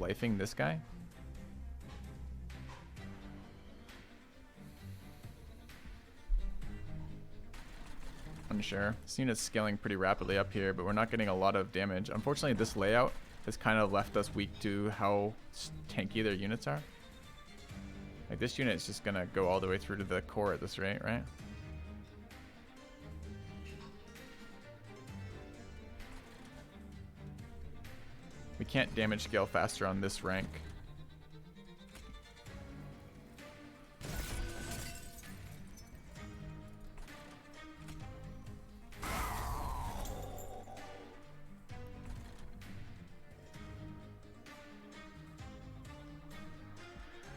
lifing this guy? Unsure. This unit's scaling pretty rapidly up here, but we're not getting a lot of damage. Unfortunately, this layout has kind of left us weak to how tanky their units are. Like, this unit is just gonna go all the way through to the core at this rate, right? We can't damage scale faster on this rank.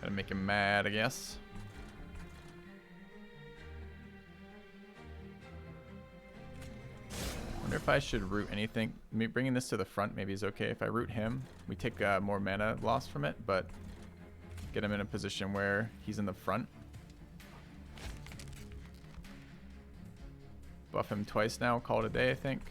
Gotta make him mad, I guess. Wonder if I should root anything. Bringing this to the front maybe is okay. If I root him, we take more mana loss from it, but get him in a position where he's in the front. Buff him twice now, call it a day, I think.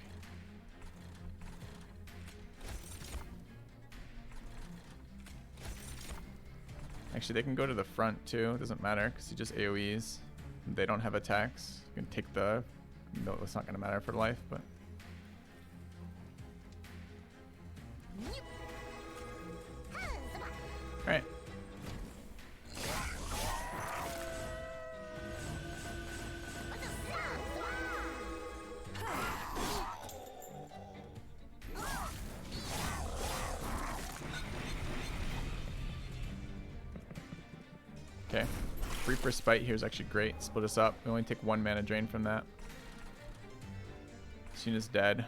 Actually, they can go to the front too. It doesn't matter because he just AoEs. They don't have attacks. You can take the... No, it's not going to matter for life, but... Alright. Okay. Reaper Spite here is actually great. Split us up. We only take 1 mana drain from that. This unit's dead.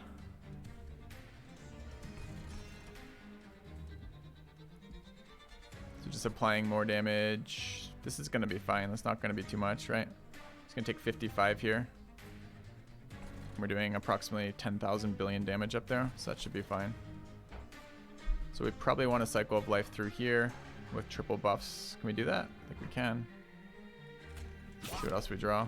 So just applying more damage. This is going to be fine. That's not going to be too much, right? It's going to take 55 here. We're doing approximately 10,000 billion damage up there, so that should be fine. So we probably want a Cycle of Life through here with triple buffs. Can we do that? I think we can. See what else we draw.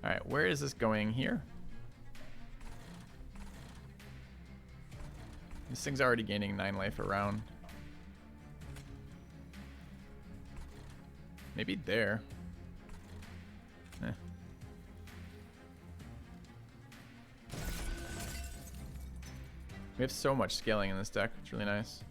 Alright, where is this going here? This thing's already gaining 9 life a round. Maybe there. Eh. We have so much scaling in this deck. It's really nice.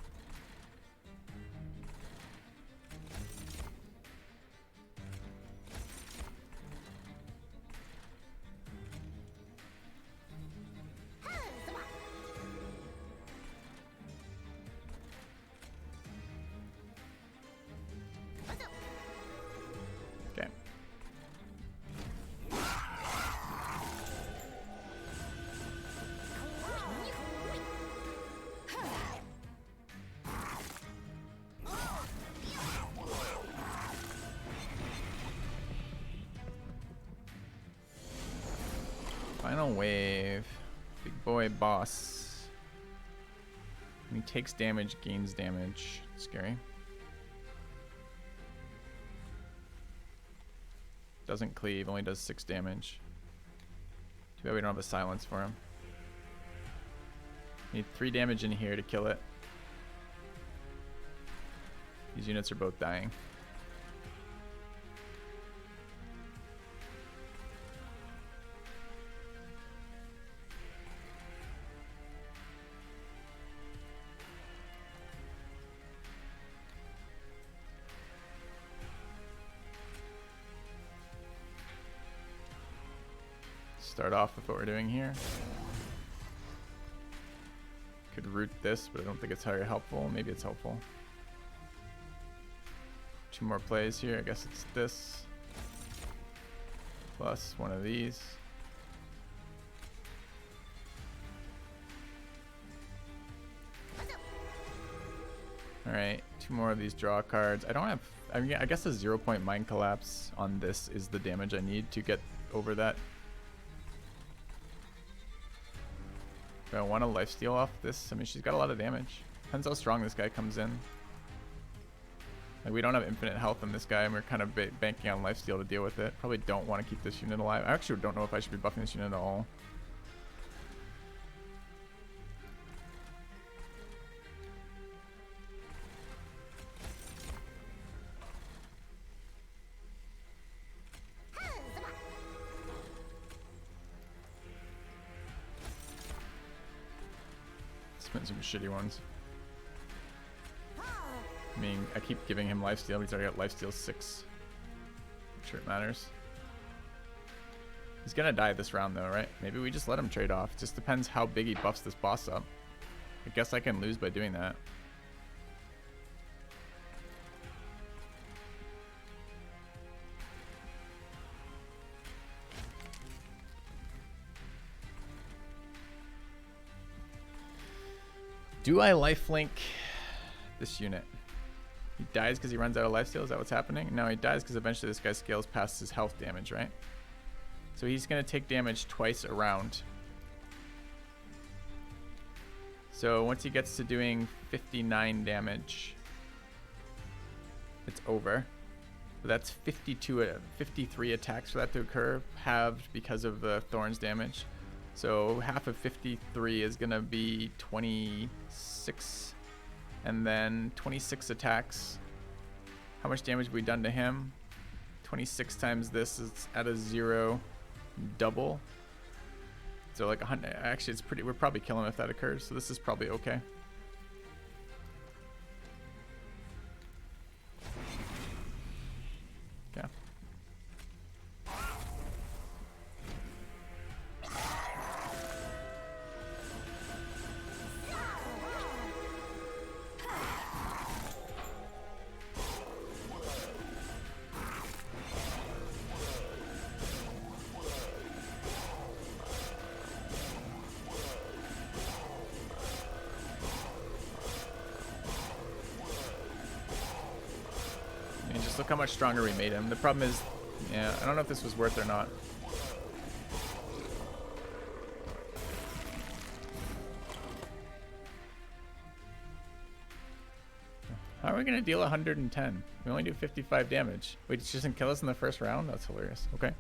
Final wave. Big boy boss. When he takes damage, gains damage. Scary. Doesn't cleave, only does 6 damage. Too bad we don't have a silence for him. Need 3 damage in here to kill it. These units are both dying. Start off with what we're doing here. Could root this, but I don't think it's very helpful. Maybe it's helpful. 2 more plays here. I guess it's this. Plus one of these. Alright, 2 more of these draw cards. I don't have... I mean, I guess a 0-point Mind Collapse on this is the damage I need to get over that. Do I want to lifesteal off this? I mean, she's got a lot of damage. Depends how strong this guy comes in. Like, we don't have infinite health on this guy, and we're kind of banking on lifesteal to deal with it. Probably don't want to keep this unit alive. I actually don't know if I should be buffing this unit at all. Spent some shitty ones. I mean, I keep giving him lifesteal, but he's already got lifesteal 6. I'm sure it matters. He's gonna die this round though, right? Maybe we just let him trade off. Just depends how big he buffs this boss up. I guess I can lose by doing that. Do I lifelink this unit? He dies because he runs out of lifesteal. Is that what's happening? No, he dies because eventually this guy scales past his health damage, right? So he's going to take damage twice around. So once he gets to doing 59 damage, it's over. But that's 53 attacks for that to occur, halved because of the Thorns damage. So half of 53 is going to be 26. And then 26 attacks. How much damage have we done to him? 26 times this is at a 0 double. So like 100. Actually, it's pretty. We're probably killing him if that occurs. So this is probably okay. Yeah. Look how much stronger we made him. The problem is, yeah, I don't know if this was worth it or not. How are we going to deal 110? We only do 55 damage. Wait, it just doesn't kill us in the first round? That's hilarious. Okay.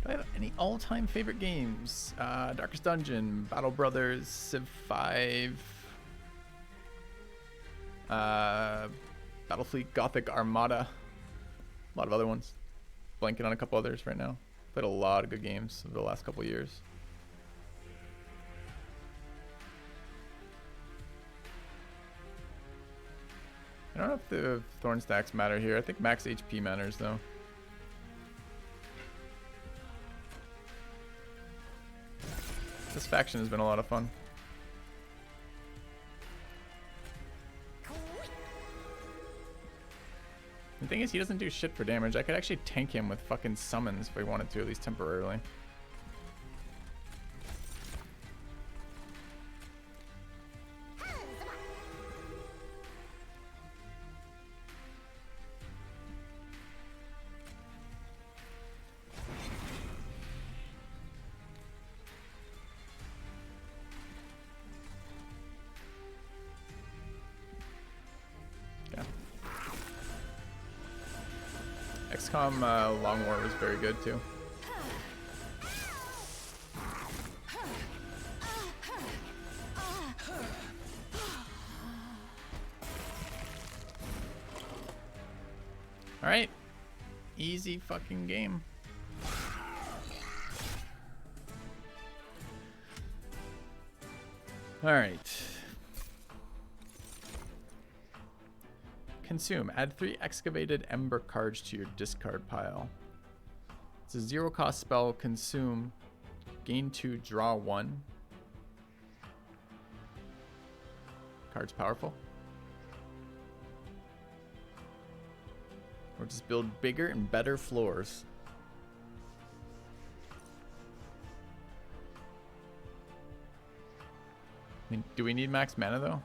Do I have any all-time favorite games? Darkest Dungeon, Battle Brothers, Civ 5, Battlefleet, Gothic Armada, a lot of other ones. Blanking on a couple others right now. Played a lot of good games over the last couple of years. I don't know if the Thorn stacks matter here. I think max HP matters though. This faction has been a lot of fun. The thing is, he doesn't do shit for damage. I could actually tank him with fucking summons if I wanted to, at least temporarily. XCOM Long War was very good too. Alright. Easy fucking game. Alright. Consume. Add 3 excavated ember cards to your discard pile. It's a 0 cost spell. Consume. Gain 2, draw 1. Card's powerful. Or just build bigger and better floors. I mean, do we need max mana though?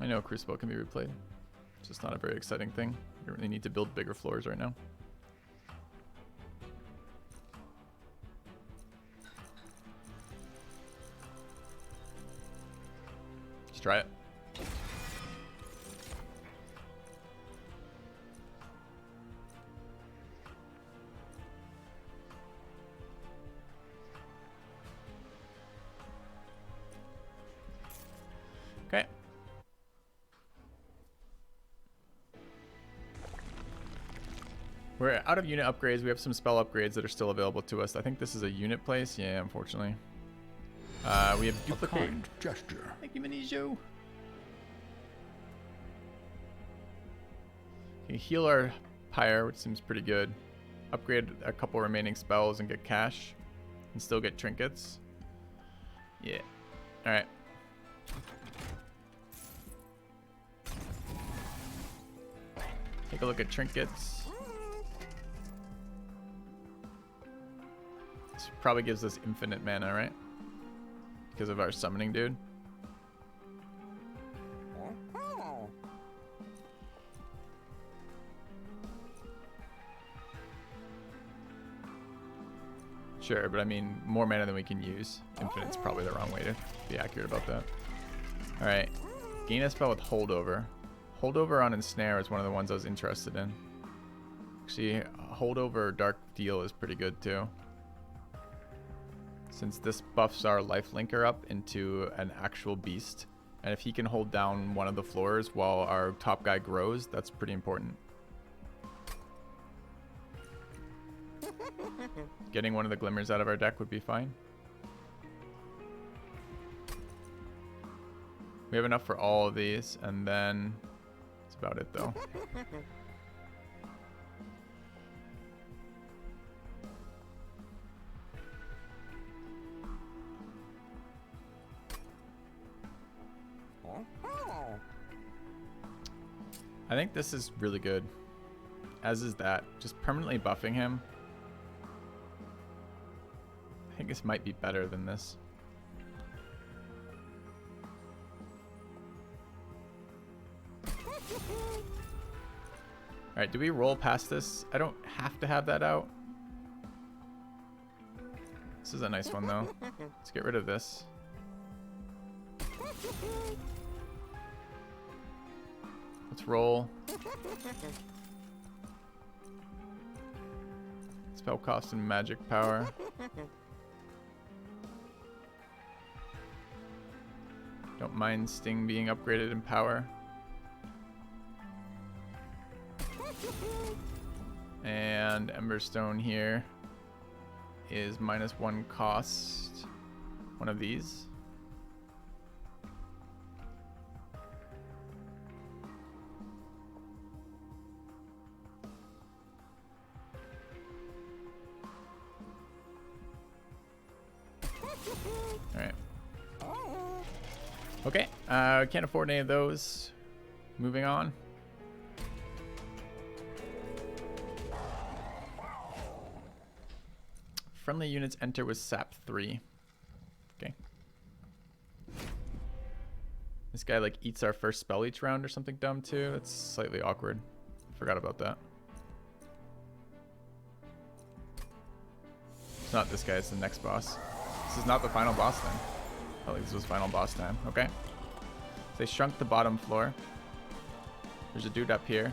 I know Crucible can be replayed. It's just not a very exciting thing. We don't really need to build bigger floors right now. Let's try it. Okay. We're out of unit upgrades. We have some spell upgrades that are still available to us. I think this is a unit place. Yeah, unfortunately. We have duplicate. A kind gesture. Thank you, Manijo. Okay, heal our pyre, which seems pretty good. Upgrade a couple remaining spells and get cash. And still get trinkets. Yeah. Alright. Take a look at trinkets. This probably gives us infinite mana, right? Because of our summoning dude. Sure, but I mean, more mana than we can use. Infinite's probably the wrong way to be accurate about that. Alright. Gain a spell with Holdover. Holdover on Ensnare is one of the ones I was interested in. Actually, Holdover Dark Deal is pretty good too. Since this buffs our life linker up into an actual beast. And if he can hold down one of the floors while our top guy grows, that's pretty important. Getting one of the glimmers out of our deck would be fine. We have enough for all of these, and then that's about it though. I think this is really good. As is that. Just permanently buffing him. I think this might be better than this. Alright, do we roll past this? I don't have to have that out. This is a nice one though. Let's get rid of this. Let's roll. Spell cost and magic power. Don't mind Sting being upgraded in power. And Emberstone here is -1 cost. One of these. Alright. Okay, can't afford any of those. Moving on. Friendly units enter with sap 3. Okay. This guy like eats our first spell each round or something dumb too. That's slightly awkward. Forgot about that. It's not this guy, it's the next boss. This is not the final boss then. Oh, this was final boss time. Okay. So they shrunk the bottom floor. There's a dude up here.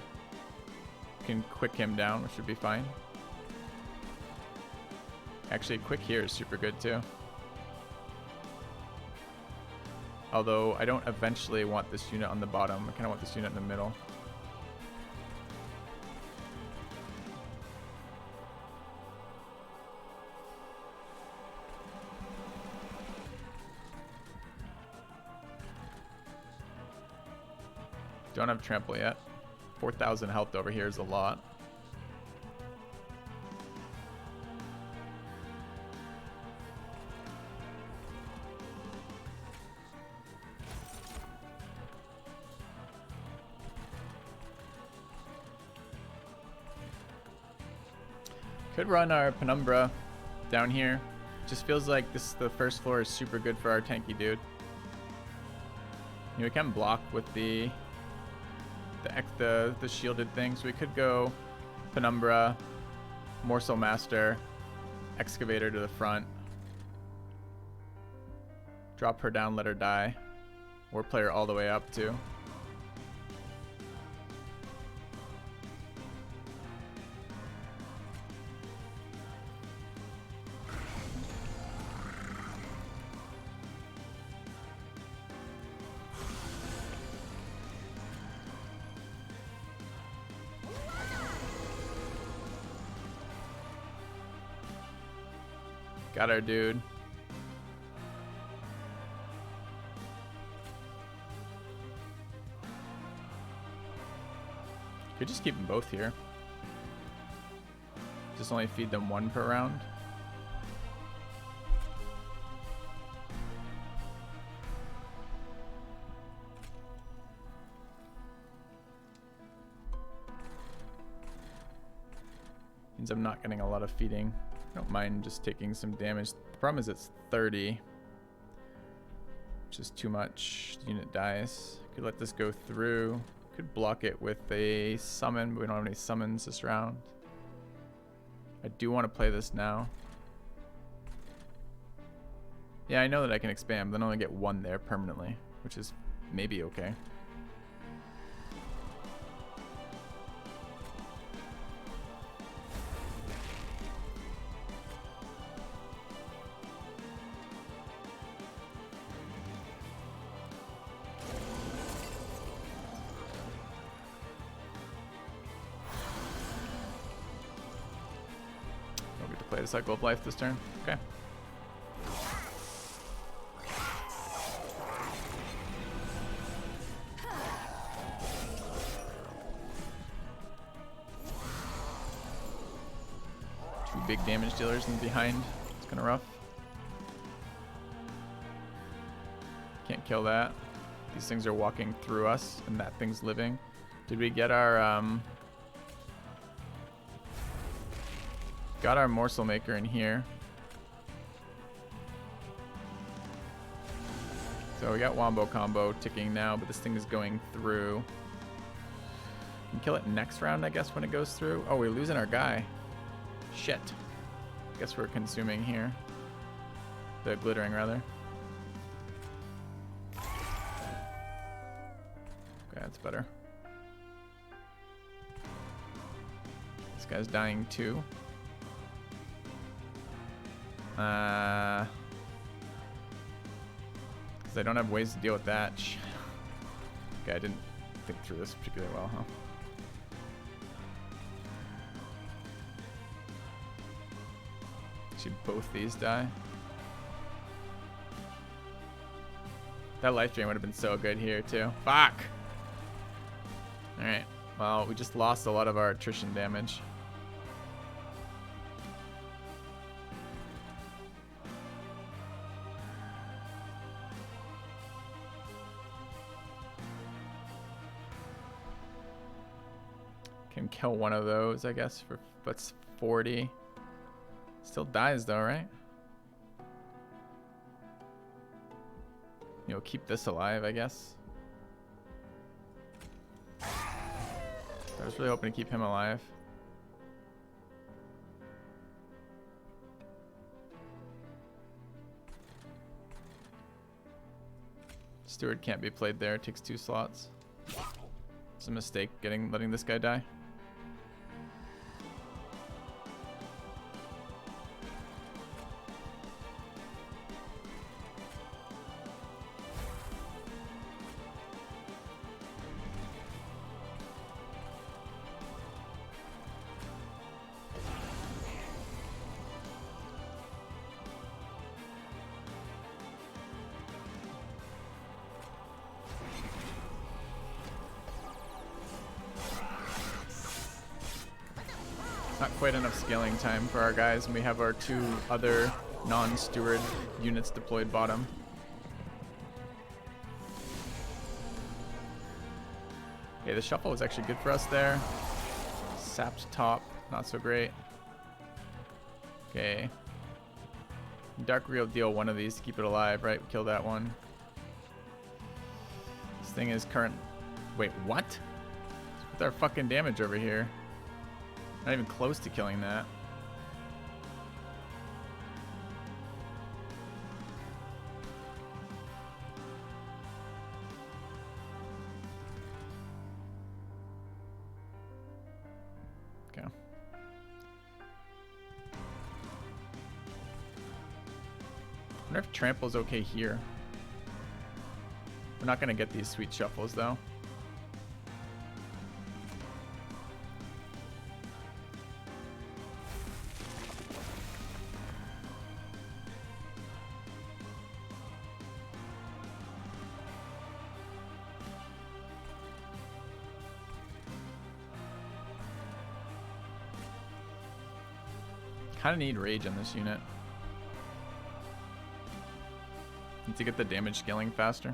Can quick him down, which should be fine. Actually, quick here is super good too. Although I don't eventually want this unit on the bottom. I kind of want this unit in the middle. Don't have trample yet. 4,000 health over here is a lot. Could run our Penumbra down here. Just feels like the first floor is super good for our tanky dude. You know, we can block with the shielded thing, so we could go Penumbra, Morsel Master, Excavator to the front, drop her down, let her die, or play her all the way up too. Got our dude. Could just keep them both here. Just only feed them one per round. Means I'm not getting a lot of feeding. I don't mind just taking some damage. The problem is it's 30, which is too much. Unit dies. Could let this go through. Could block it with a summon, but we don't have any summons this round. I do want to play this now. Yeah, I know that I can expand, but then I only get one there permanently, which is maybe okay. Play the Cycle of Life this turn. Okay. Two big damage dealers in behind. It's kind of rough. Can't kill that. These things are walking through us, and that thing's living. Did we get our got our Morsel Maker in here. So we got Wombo Combo ticking now, but this thing is going through. Can kill it next round, I guess, when it goes through. Oh, we're losing our guy. Shit. Guess we're consuming here. The glittering, rather. Okay, that's better. This guy's dying too. Because I don't have ways to deal with that. Okay, I didn't think through this particularly well, huh? Should both these die? That life drain would have been so good here too. Fuck! Alright, well, we just lost a lot of our attrition damage. Can kill one of those, I guess, for that's 40. Still dies though, right? You know, keep this alive, I guess. I was really hoping to keep him alive. Steward can't be played there, it takes 2 slots. It's a mistake letting this guy die. Not quite enough scaling time for our guys, and we have our 2 other non-steward units deployed bottom. Okay, the shuffle was actually good for us there. Sapped top, not so great. Okay. Dark Real deal one of these to keep it alive, right? We kill that one. This thing is current. Wait, what? What's with our fucking damage over here? Not even close to killing that. Okay. I wonder if trample's okay here. We're not gonna get these sweet shuffles though. Kind of need rage on this unit. Need to get the damage scaling faster.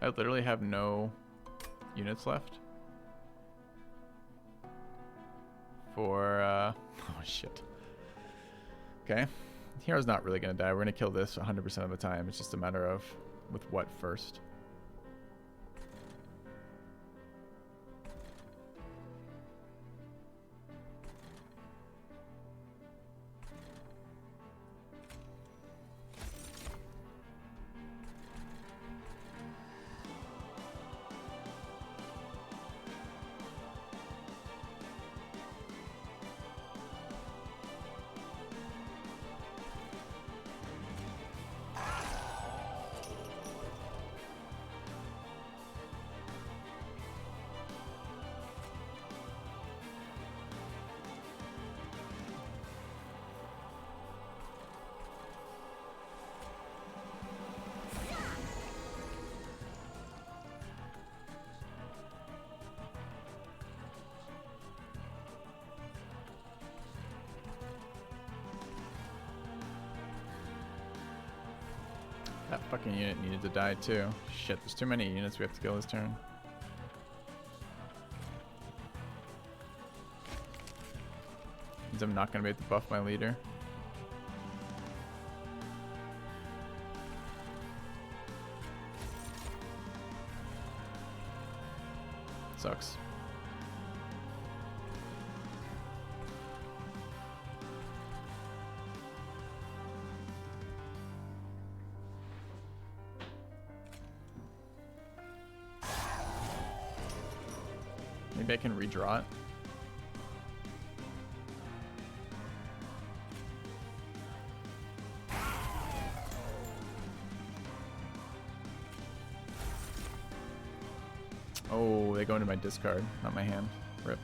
I literally have no units left for oh shit. Okay, hero's not really gonna die. We're gonna kill this 100% of the time. It's just a matter of with what first. That fucking unit needed to die too. Shit, there's too many units we have to kill this turn. Means I'm not gonna be able to buff my leader. Sucks. Maybe I can redraw it. Oh, they go into my discard, not my hand. Rip.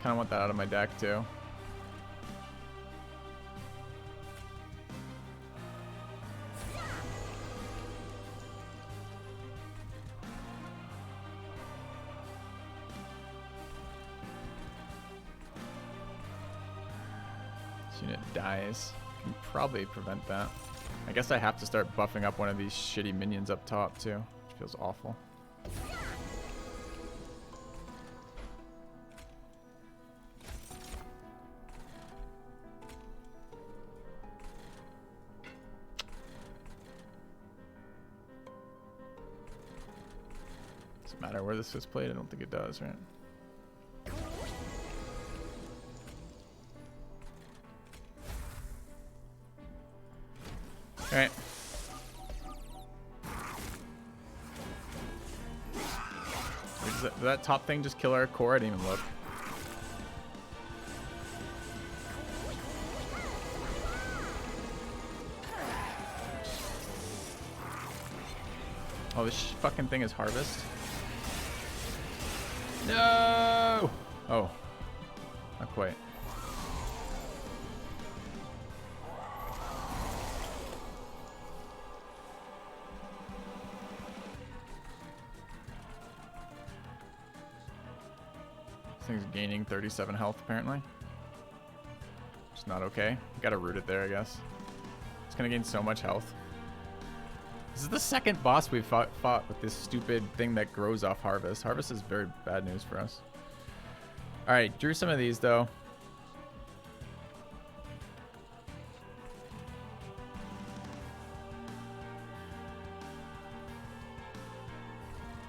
Kind of want that out of my deck too. Unit dies. Can probably prevent that. I guess I have to start buffing up one of these shitty minions up top too, which feels awful. Doesn't matter where this is played, I don't think it does, right? Alright. Did that top thing just kill our core? I didn't even look. Oh, this fucking thing is harvest? No! Oh. Not quite. This thing's gaining 37 health apparently. It's not okay. Gotta root it there, I guess. It's gonna gain so much health. This is the second boss we've fought with this stupid thing that grows off Harvest. Harvest is very bad news for us. Alright, drew some of these though.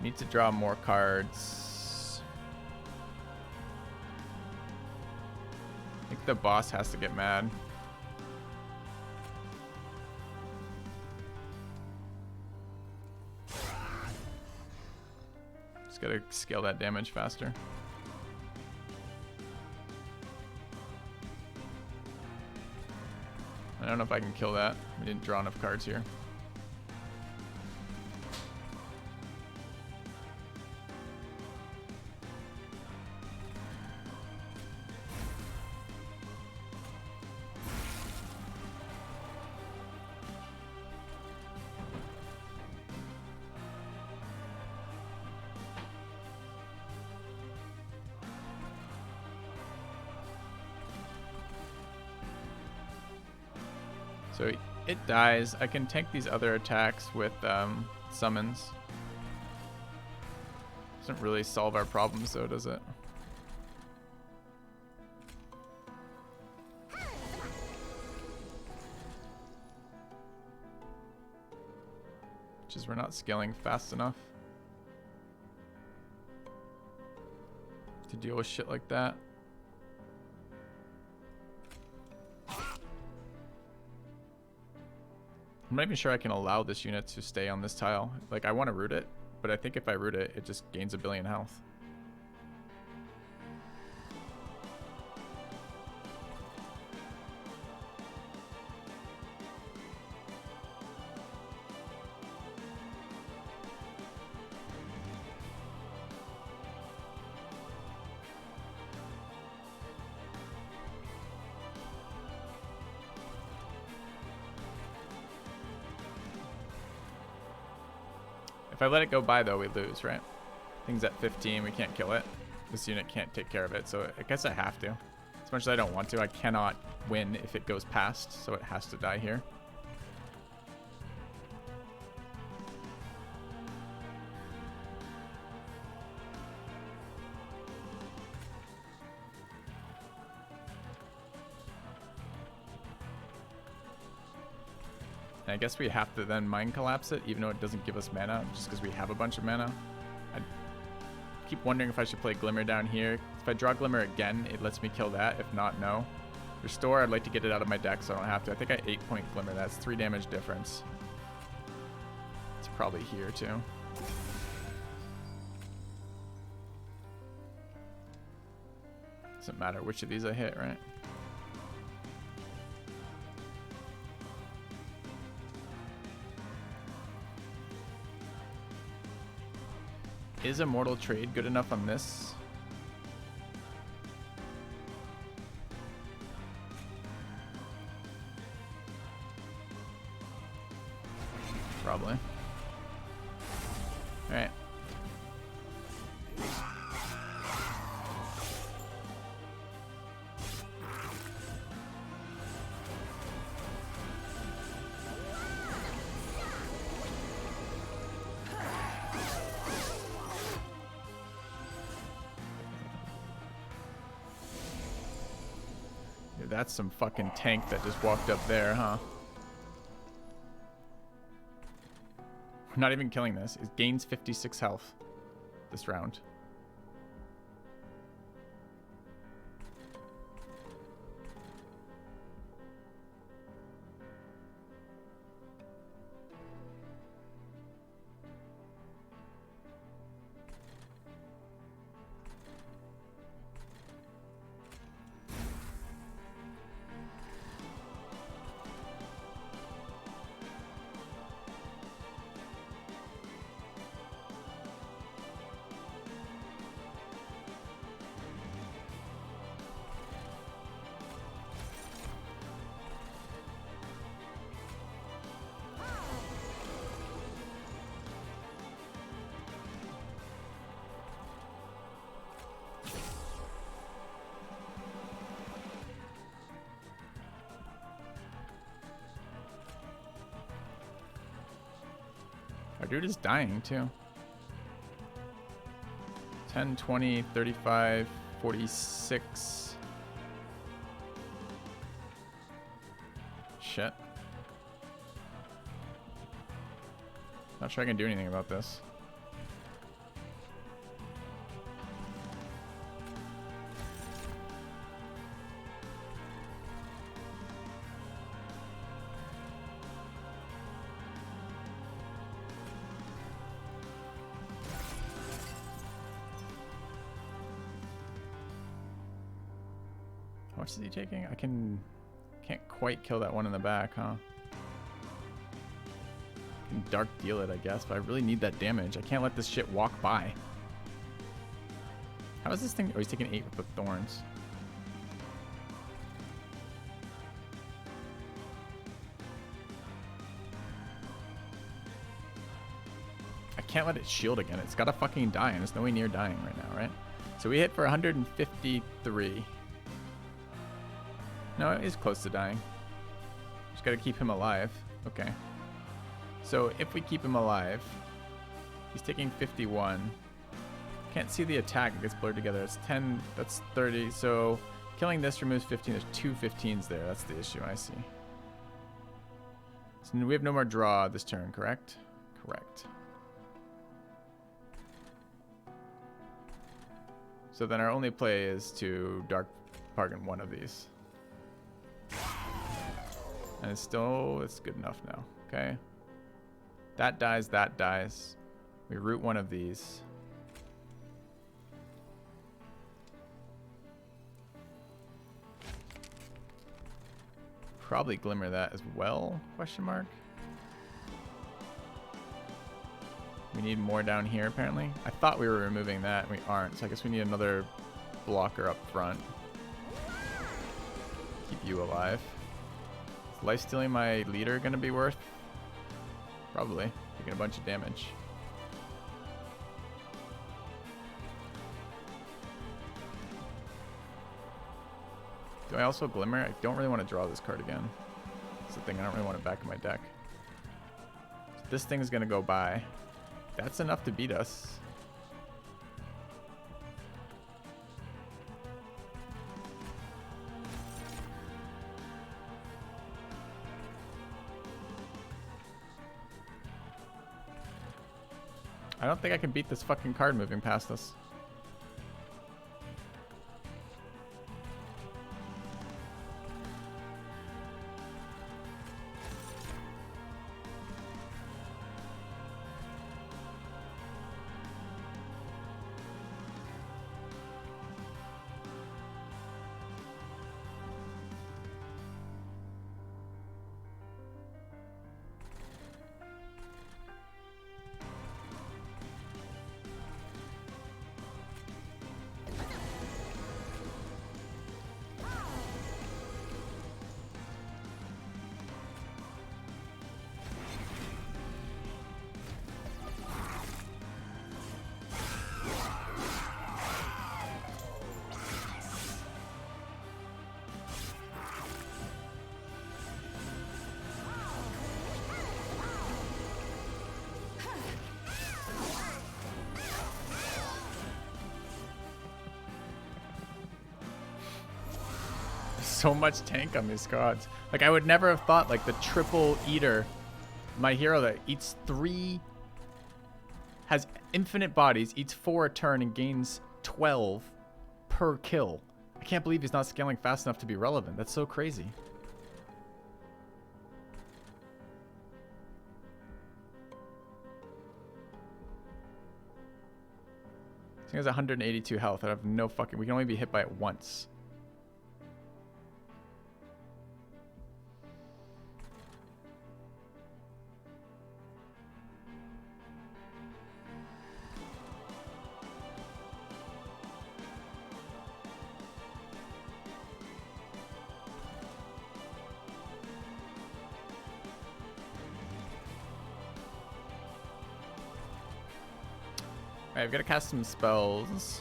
Need to draw more cards. I think the boss has to get mad. Just gotta scale that damage faster. I don't know if I can kill that. We didn't draw enough cards here. So it dies. I can tank these other attacks with summons. Doesn't really solve our problems though, does it? Which is we're not scaling fast enough to deal with shit like that. I'm not even sure I can allow this unit to stay on this tile. Like, I want to root it, but I think if I root it, it just gains 1 billion health. If I let it go by though, we lose, right? Thing's at 15, we can't kill it. This unit can't take care of it, so I guess I have to. As much as I don't want to, I cannot win if it goes past, so it has to die here. I guess we have to then Mind Collapse it, even though it doesn't give us mana, just because we have a bunch of mana. I keep wondering if I should play Glimmer down here. If I draw Glimmer again, it lets me kill that. If not, no. Restore, I'd like to get it out of my deck so I don't have to. I think I 8-point Glimmer. That's 3 damage difference. It's probably here too. Doesn't matter which of these I hit, right? Is Immortal Trade good enough on this? Probably. All right. That's some fucking tank that just walked up there, huh? I'm not even killing this. It gains 56 health this round. dude is dying too. 10, 20, 35, 46. Shit. Not sure I can do anything about this. How much is he taking? Can't quite kill that one in the back, huh? Can dark deal it, I guess, but I really need that damage. I can't let this shit walk by. How is this thing? Oh, he's taking 8 with the thorns. I can't let it shield again. It's gotta fucking die, and it's nowhere near dying right now, right? So we hit for 153. No, it is close to dying. Just gotta keep him alive. Okay. So if we keep him alive, he's taking 51. Can't see the attack. It gets blurred together. It's 10. That's 30. So killing this removes 15. There's 2 15s there. That's the issue. I see. So we have no more draw this turn, correct? Correct. So then our only play is to dark bargain one of these. And it's good enough now. Okay. That dies, that dies. We root one of these. Probably glimmer that as well, question mark. We need more down here apparently. I thought we were removing that, and we aren't, so I guess we need another blocker up front. Keep you alive. Is life stealing my leader gonna be worth? Probably. Taking a bunch of damage. Do I also glimmer? I don't really want to draw this card again. That's the thing, I don't really want it back in my deck. So this thing is gonna go by. That's enough to beat us. I don't think I can beat this fucking card moving past us. So much tank on these cards. Like, I would never have thought, like, the triple eater, my hero that eats 3, has infinite bodies, eats 4 a turn, and gains 12 per kill. I can't believe he's not scaling fast enough to be relevant. That's so crazy. He has 182 health. I have no fucking... We can only be hit by it once. Alright, I've got to cast some spells.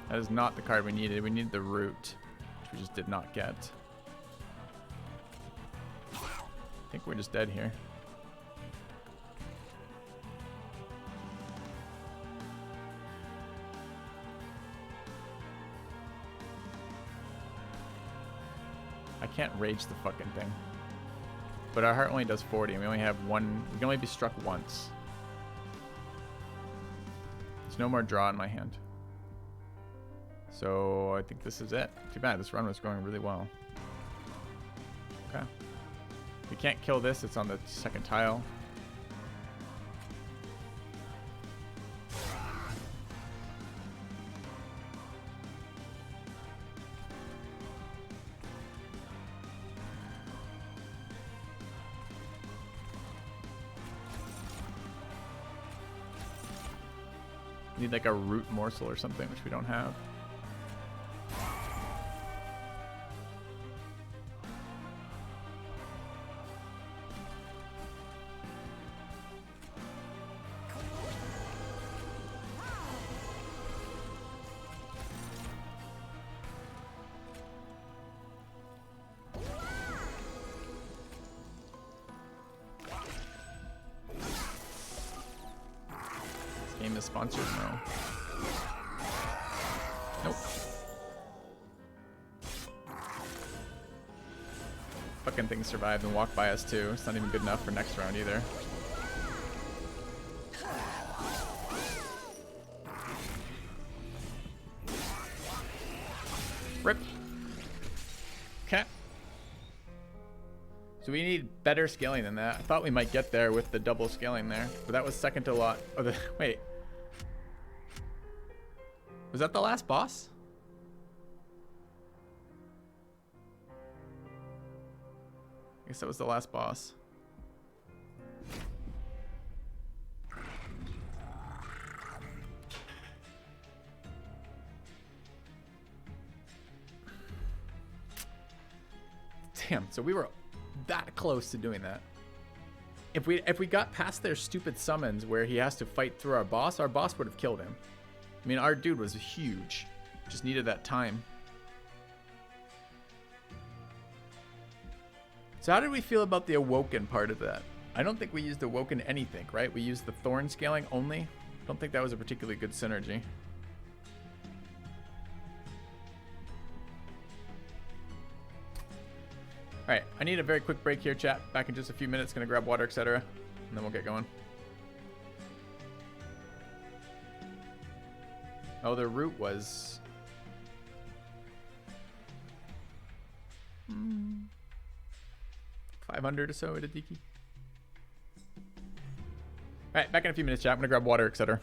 That is not the card we needed. We needed the root, which we just did not get. I think we're just dead here. I can't rage the fucking thing. But our heart only does 40, and we only have one. We can only be struck once. There's no more draw in my hand. So I think this is it. Too bad, this run was going really well. Okay. We can't kill this, it's on the second tile. Need like a root morsel or something, which we don't have. Game is sponsored? No. Nope. Fucking things survived and walked by us too. It's not even good enough for next round either. Rip. Okay. So we need better scaling than that. I thought we might get there with the double scaling there, but that was second to lot. Oh, wait. Was that the last boss? I guess that was the last boss. Damn, so we were that close to doing that. If we got past their stupid summons where he has to fight through our boss would have killed him. I mean, our dude was huge. Just needed that time. So how did we feel about the Awoken part of that? I don't think we used Awoken anything, right? We used the Thorn scaling only. Don't think that was a particularly good synergy. Alright, I need a very quick break here, chat. Back in just a few minutes. Gonna grab water, etc. And then we'll get going. Oh, the root was... 500 or so at a Diki. Alright, back in a few minutes, chat. I'm gonna grab water, etc.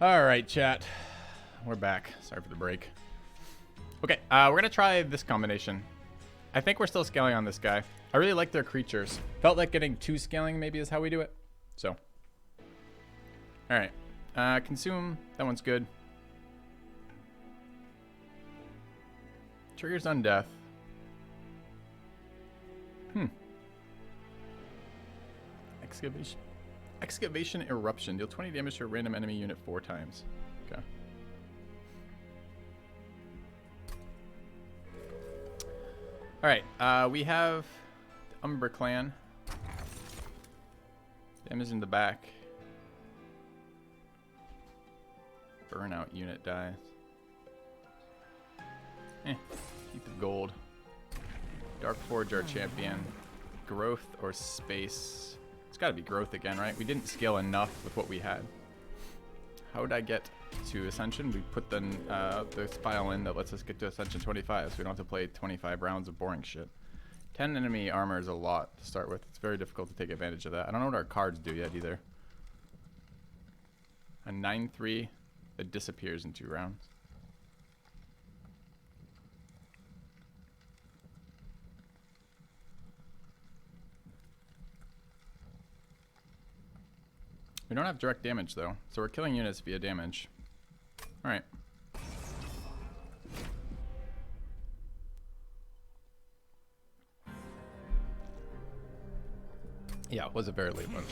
All right, chat. We're back. Sorry for the break. Okay, we're going to try this combination. I think we're still scaling on this guy. I really like their creatures. Felt like getting 2 scaling maybe is how we do it. So. All right. Consume. That one's good. Triggers on death. Excavation eruption. Deal 20 damage to a random enemy unit 4 times. Okay. Alright, we have the Umber clan. Damage in the back. Burnout unit dies. Keep the gold. Dark Forge our champion. Growth or space? It's gotta be growth again, right? We didn't scale enough with what we had. How would I get to Ascension? We put the file in that lets us get to Ascension 25, so we don't have to play 25 rounds of boring shit. 10 enemy armor is a lot to start with. It's very difficult to take advantage of that. I don't know what our cards do yet either. A 9/3 that disappears in 2 rounds. We don't have direct damage though, so we're killing units via damage. Alright. Yeah, it was a very late bunch.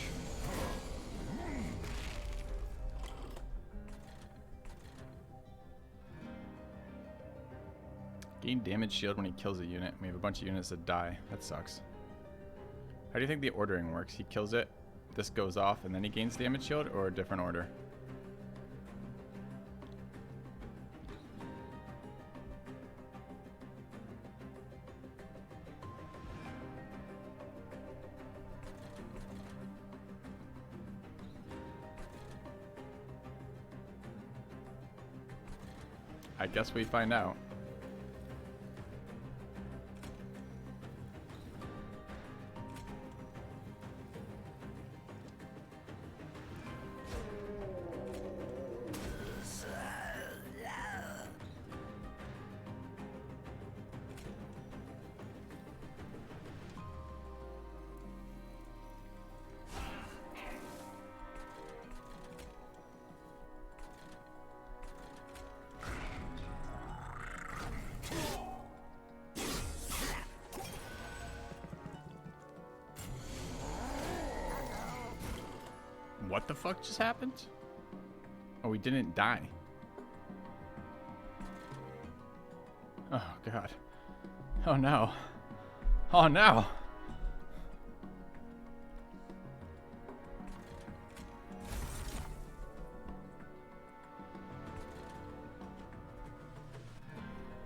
Gain damage shield when he kills a unit. We have a bunch of units that die. That sucks. How do you think the ordering works? He kills it, this goes off, and then he gains damage shield, or a different order? I guess we find out. What the fuck just happened? Oh, we didn't die. Oh, God. Oh, no. Oh, no.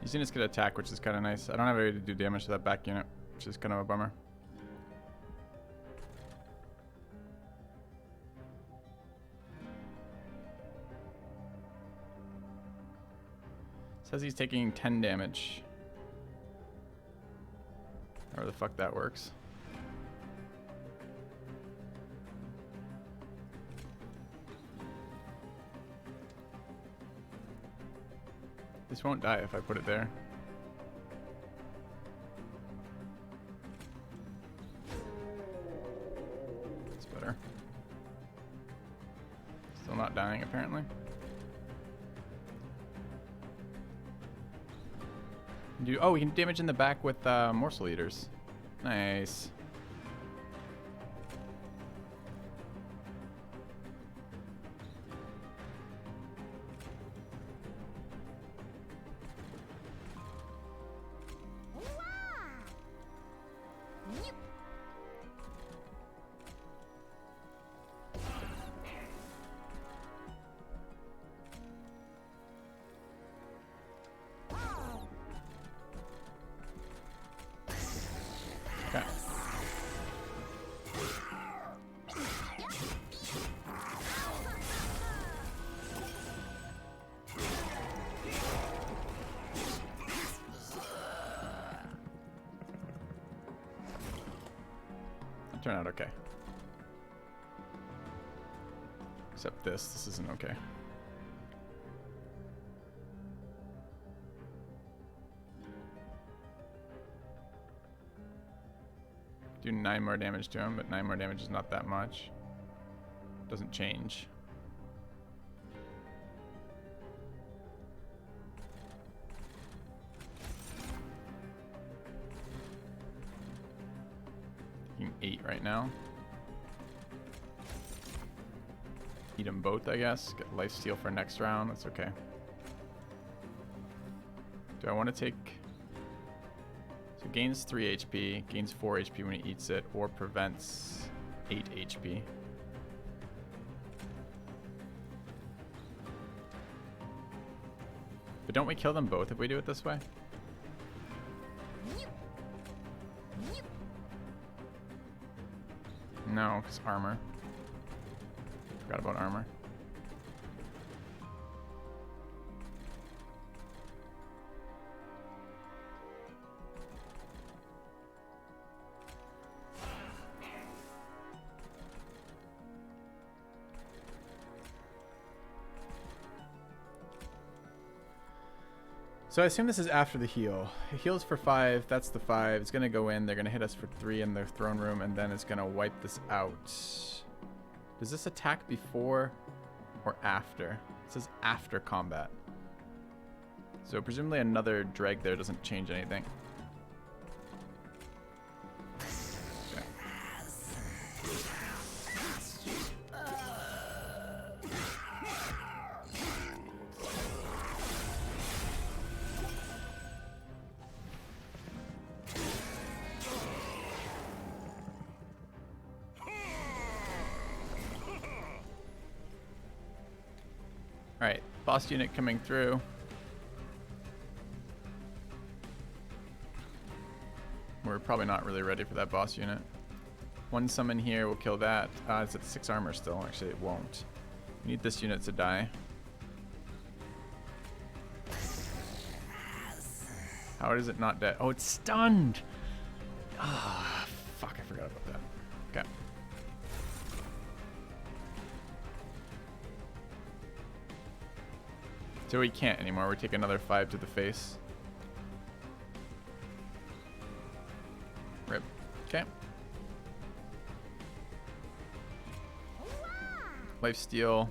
These units get attack, which is kind of nice. I don't have a way to do damage to that back unit, which is kind of a bummer. Says he's taking 10 damage. However the fuck that works. This won't die if I put it there. It's better. Still not dying apparently. Oh, we can damage in the back with morsel eaters. Nice. Okay. That turned out okay. Except this isn't okay. Do 9 more damage to him, but 9 more damage is not that much. Doesn't change. Taking 8 right now. Eat them both, I guess. Get lifesteal for next round. That's okay. Do I want to take... So gains 3 HP, gains 4 HP when he eats it, or prevents 8 HP. But don't we kill them both if we do it this way? No, because armor. Forgot about armor. So I assume this is after the heal. It heals for 5. That's the 5. It's going to go in. They're going to hit us for 3 in their throne room, and then it's going to wipe this out. Does this attack before or after? It says after combat. So presumably another drag there doesn't change anything. Okay. Alright, boss unit coming through. We're probably not really ready for that boss unit. One summon here will kill that. It's at 6 armor still. Actually, it won't. We need this unit to die. How is it not dead? Oh, it's stunned! Ah, fuck, I forgot about that. Okay. So we can't anymore. We take another 5 to the face. Rip. Okay. Lifesteal.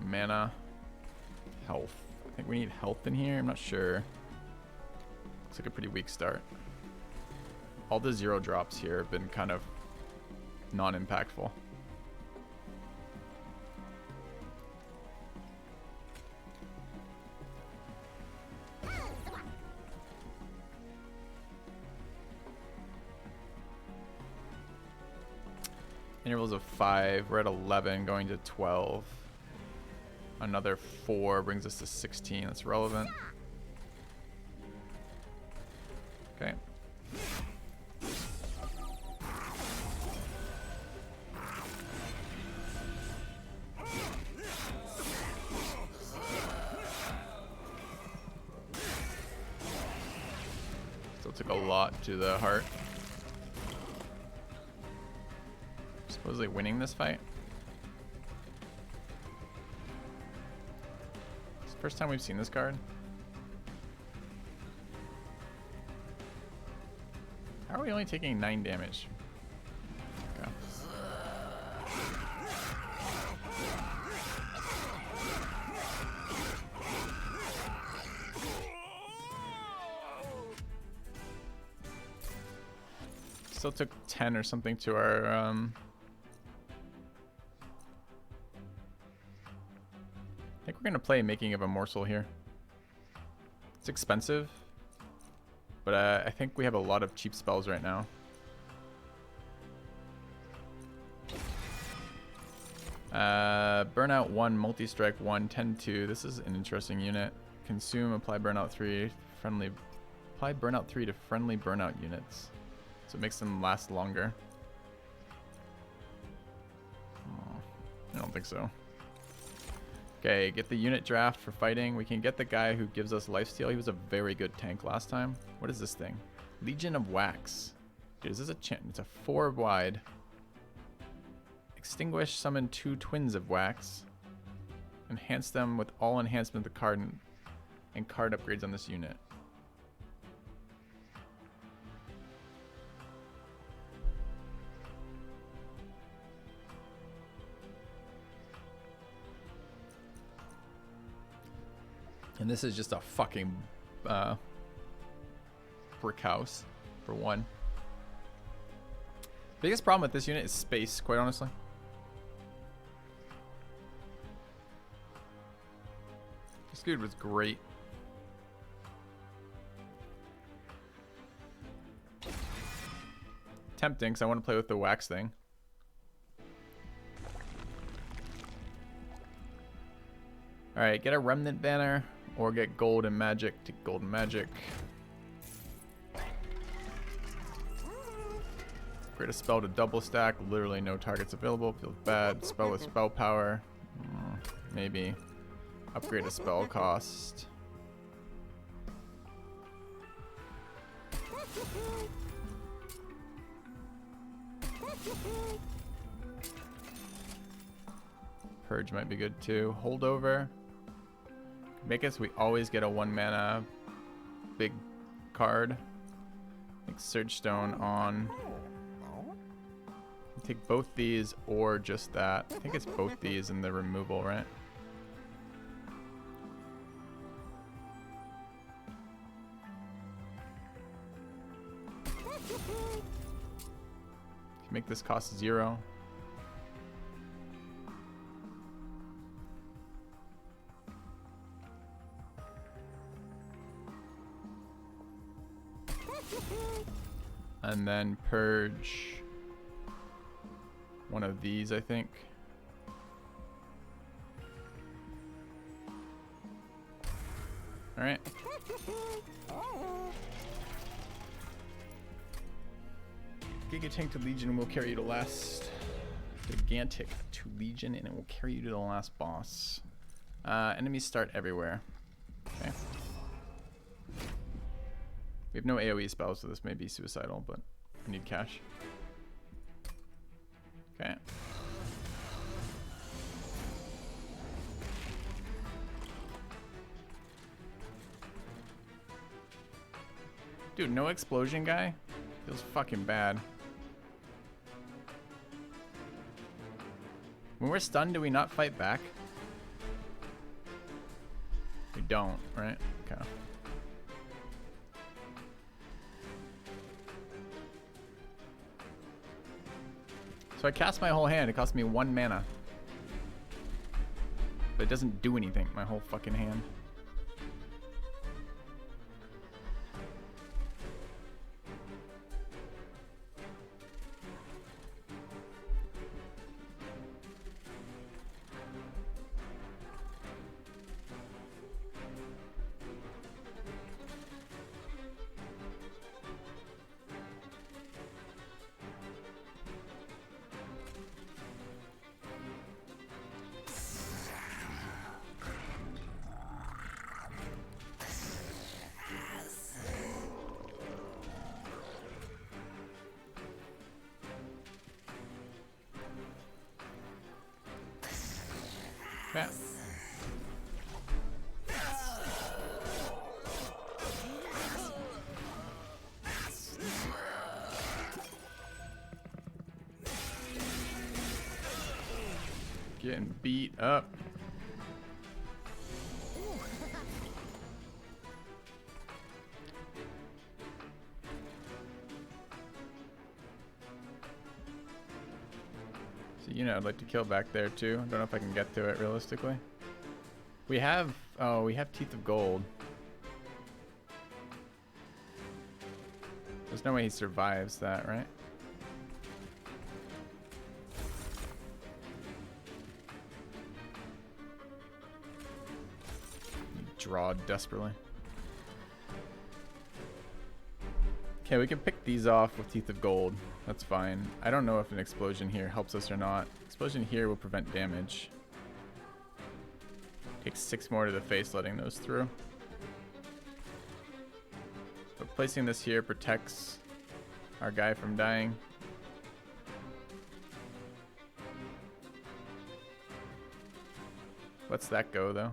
Mana. Health. I think we need health in here. I'm not sure. Looks like a pretty weak start. All the 0 drops here have been kind of non-impactful. Intervals of 5. We're at 11, going to 12. Another 4 brings us to 16. That's relevant. Okay. Still took a lot to the heart. Supposedly winning this fight. It's the first time we've seen this card. How are we only taking 9 damage? Okay. Still took 10 or something to our I think we're gonna play Making of a Morsel here. It's expensive, but I think we have a lot of cheap spells right now. Burnout 1, multi-strike 1, 10-2. This is an interesting unit. Consume, apply burnout 3, friendly. Apply burnout 3 to friendly burnout units. So it makes them last longer. Oh, I don't think so. Okay, get the unit draft for fighting. We can get the guy who gives us lifesteal. He was a very good tank last time. What is this thing? Legion of Wax. Dude, is this a chant? It's a 4 wide. Extinguish, summon 2 twins of wax. Enhance them with all enhancement of the card and card upgrades on this unit. And this is just a fucking brick house, for one. Biggest problem with this unit is space, quite honestly. This dude was great. Tempting, because I want to play with the wax thing. Alright, get a remnant banner, or get gold and magic to gold and magic. Create a spell to double stack, literally no targets available, feels bad. Spell with spell power, maybe. Upgrade a spell cost. Purge might be good too. Holdover. Make it so we always get a 1 mana big card. Like Surge Stone on. Take both these or just that. I think it's both these in the removal, right? Make this cost 0. And then purge one of these, I think. All right. Gigantic to Legion will carry you to last. Gigantic to Legion, and it will carry you to the last boss. Enemies start everywhere. Okay. We have no AoE spells, so this may be suicidal, but I need cash. Okay. Dude, no explosion guy? Feels fucking bad. When we're stunned, do we not fight back? We don't, right? Okay. So I cast my whole hand. It cost me 1 mana. But it doesn't do anything, my whole fucking hand. Okay. Getting beat up. You know, I'd like to kill back there too. I don't know if I can get to it realistically. We have, oh, we have Teeth of Gold. There's no way he survives that, right? Draw desperately. Okay, we can pick these off with Teeth of Gold. That's fine. I don't know if an explosion here helps us or not. Explosion here will prevent damage. Takes 6 more to the face letting those through. But placing this here protects our guy from dying. Let's that go though.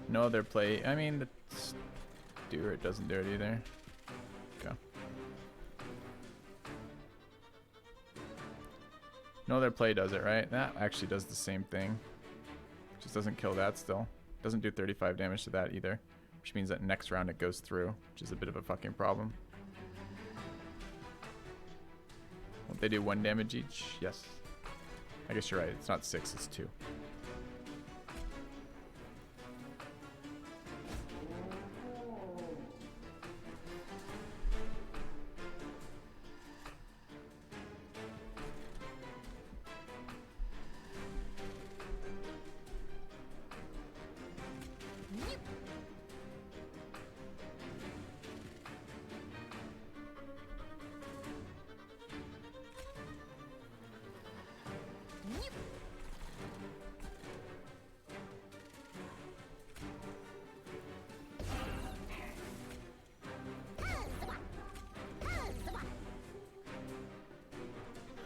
No other play. I mean, the Stewart doesn't do it either. Go. No other play does it, right? That actually does the same thing. Just doesn't kill that still. Doesn't do 35 damage to that either. Which means that next round it goes through, which is a bit of a fucking problem. Won't they do 1 damage each? Yes. I guess you're right. It's not 6, it's 2.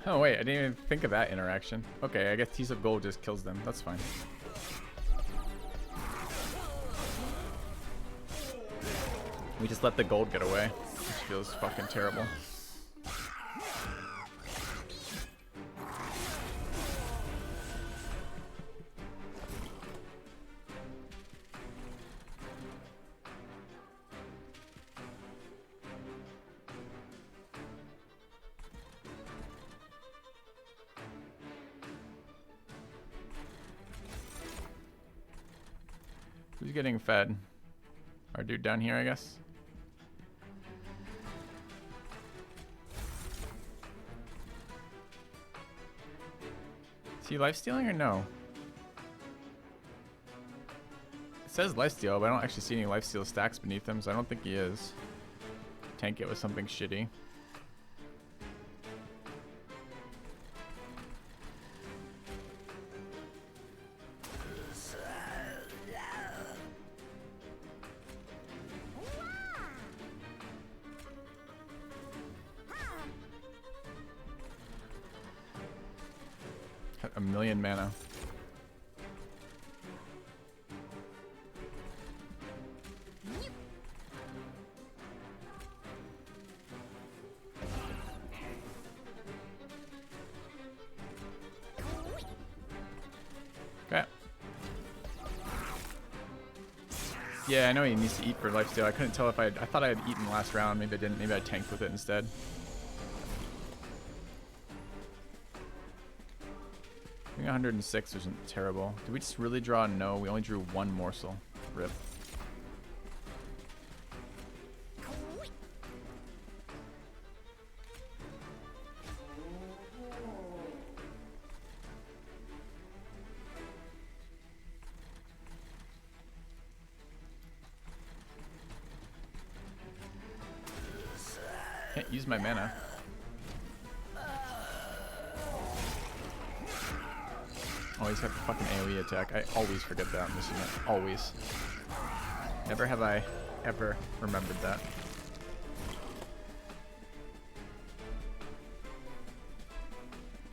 Oh wait, I didn't even think of that interaction. Okay, I guess Tease of Gold just kills them. That's fine. We just let the gold get away, which feels fucking terrible. Who's getting fed? Our dude down here, I guess. Is he lifestealing or no? It says lifesteal, but I don't actually see any lifesteal stacks beneath him, so I don't think he is. Tank it with something shitty. A million mana. Okay. Yeah, I know he needs to eat for lifesteal. I couldn't tell if I thought I had eaten last round. Maybe I didn't. Maybe I tanked with it instead. I think 106 isn't terrible. Did we just really draw? No, we only drew 1 morsel. Rip. Can't use my mana. Oh, he's got the fucking AoE attack. I always forget that I'm missing it. Always. Never have I ever remembered that.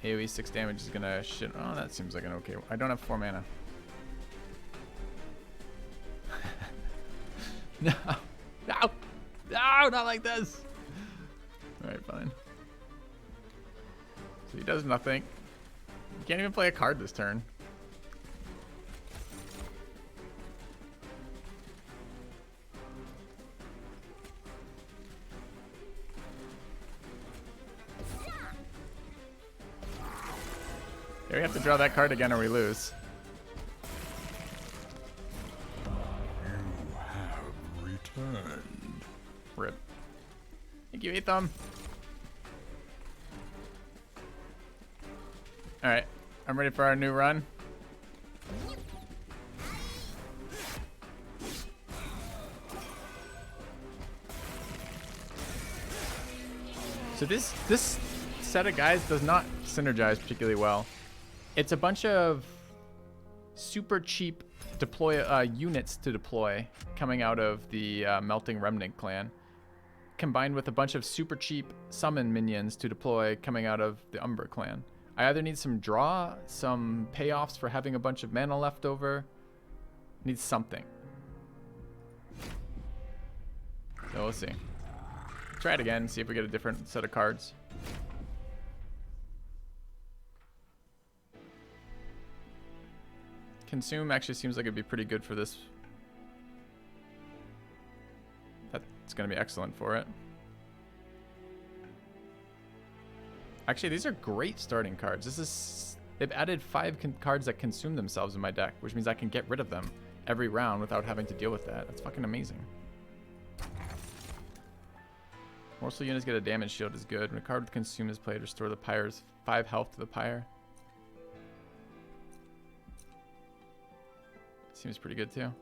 AoE 6 damage is gonna shit. Oh, that seems like an okay. I don't have 4 mana. No! No! No! Not like this! Alright, fine. So he does nothing. You can't even play a card this turn. Here we have to draw that card again or we lose. You have returned. Rip. Thank you, Etham. Alright, I'm ready for our new run. So this set of guys does not synergize particularly well. It's a bunch of super cheap units to deploy coming out of the Melting Remnant clan. combined with a bunch of super cheap summon minions to deploy coming out of the Umber clan. I either need some draw, some payoffs for having a bunch of mana left over. Need something. So we'll see. Try it again, see if we get a different set of cards. Consume actually seems like it'd be pretty good for this. That's going to be excellent for it. Actually, these are great starting cards. They've added 5 cards that consume themselves in my deck, which means I can get rid of them every round without having to deal with that. That's fucking amazing. Morsel units get a damage shield is good. When a card with consume is played, restore the pyre's 5 health to the pyre. Seems pretty good too.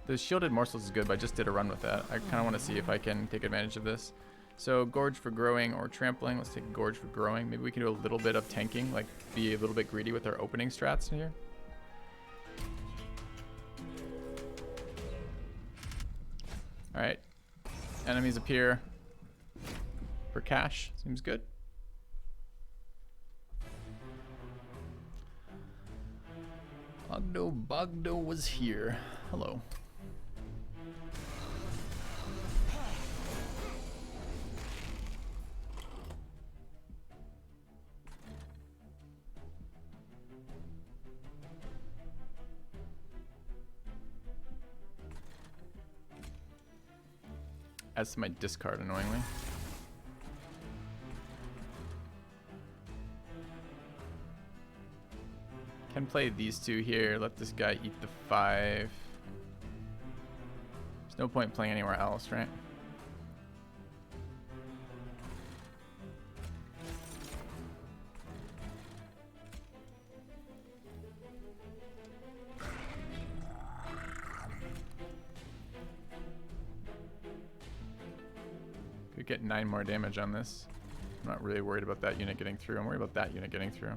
The shielded morsels is good, but I just did a run with that. I kind of want to see if I can take advantage of this. So gorge for growing or trampling. Let's take gorge for growing. Maybe we can do a little bit of tanking, like be a little bit greedy with our opening strats here. All right, enemies appear for cash. Seems good. Bogdo was here. Hello. As my discard, annoyingly. Can play these two here. Let this guy eat the 5. There's no point playing anywhere else, right? Could get 9 more damage on this. I'm not really worried about that unit getting through. I'm worried about that unit getting through.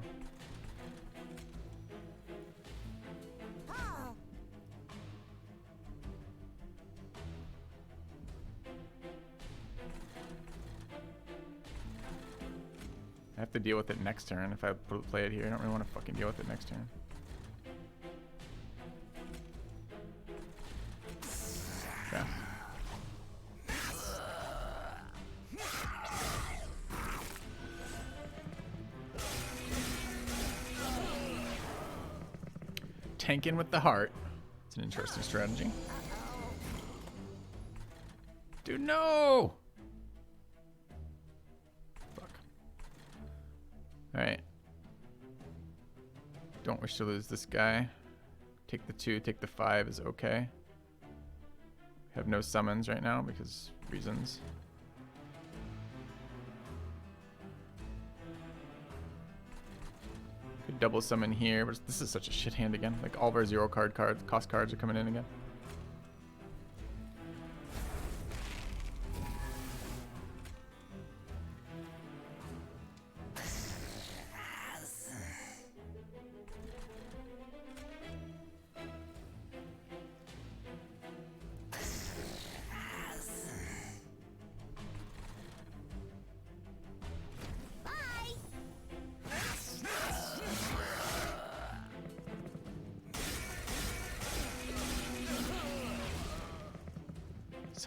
I have to deal with it next turn if I play it here. I don't really want to fucking deal with it next turn. Okay. Tanking with the heart. It's an interesting strategy. Dude, no! Alright. Don't wish to lose this guy. Take the 2, take the 5 is okay. Have no summons right now because reasons. Could double summon here, but this is such a shit hand again. Like all of our 0 cost cards are coming in again.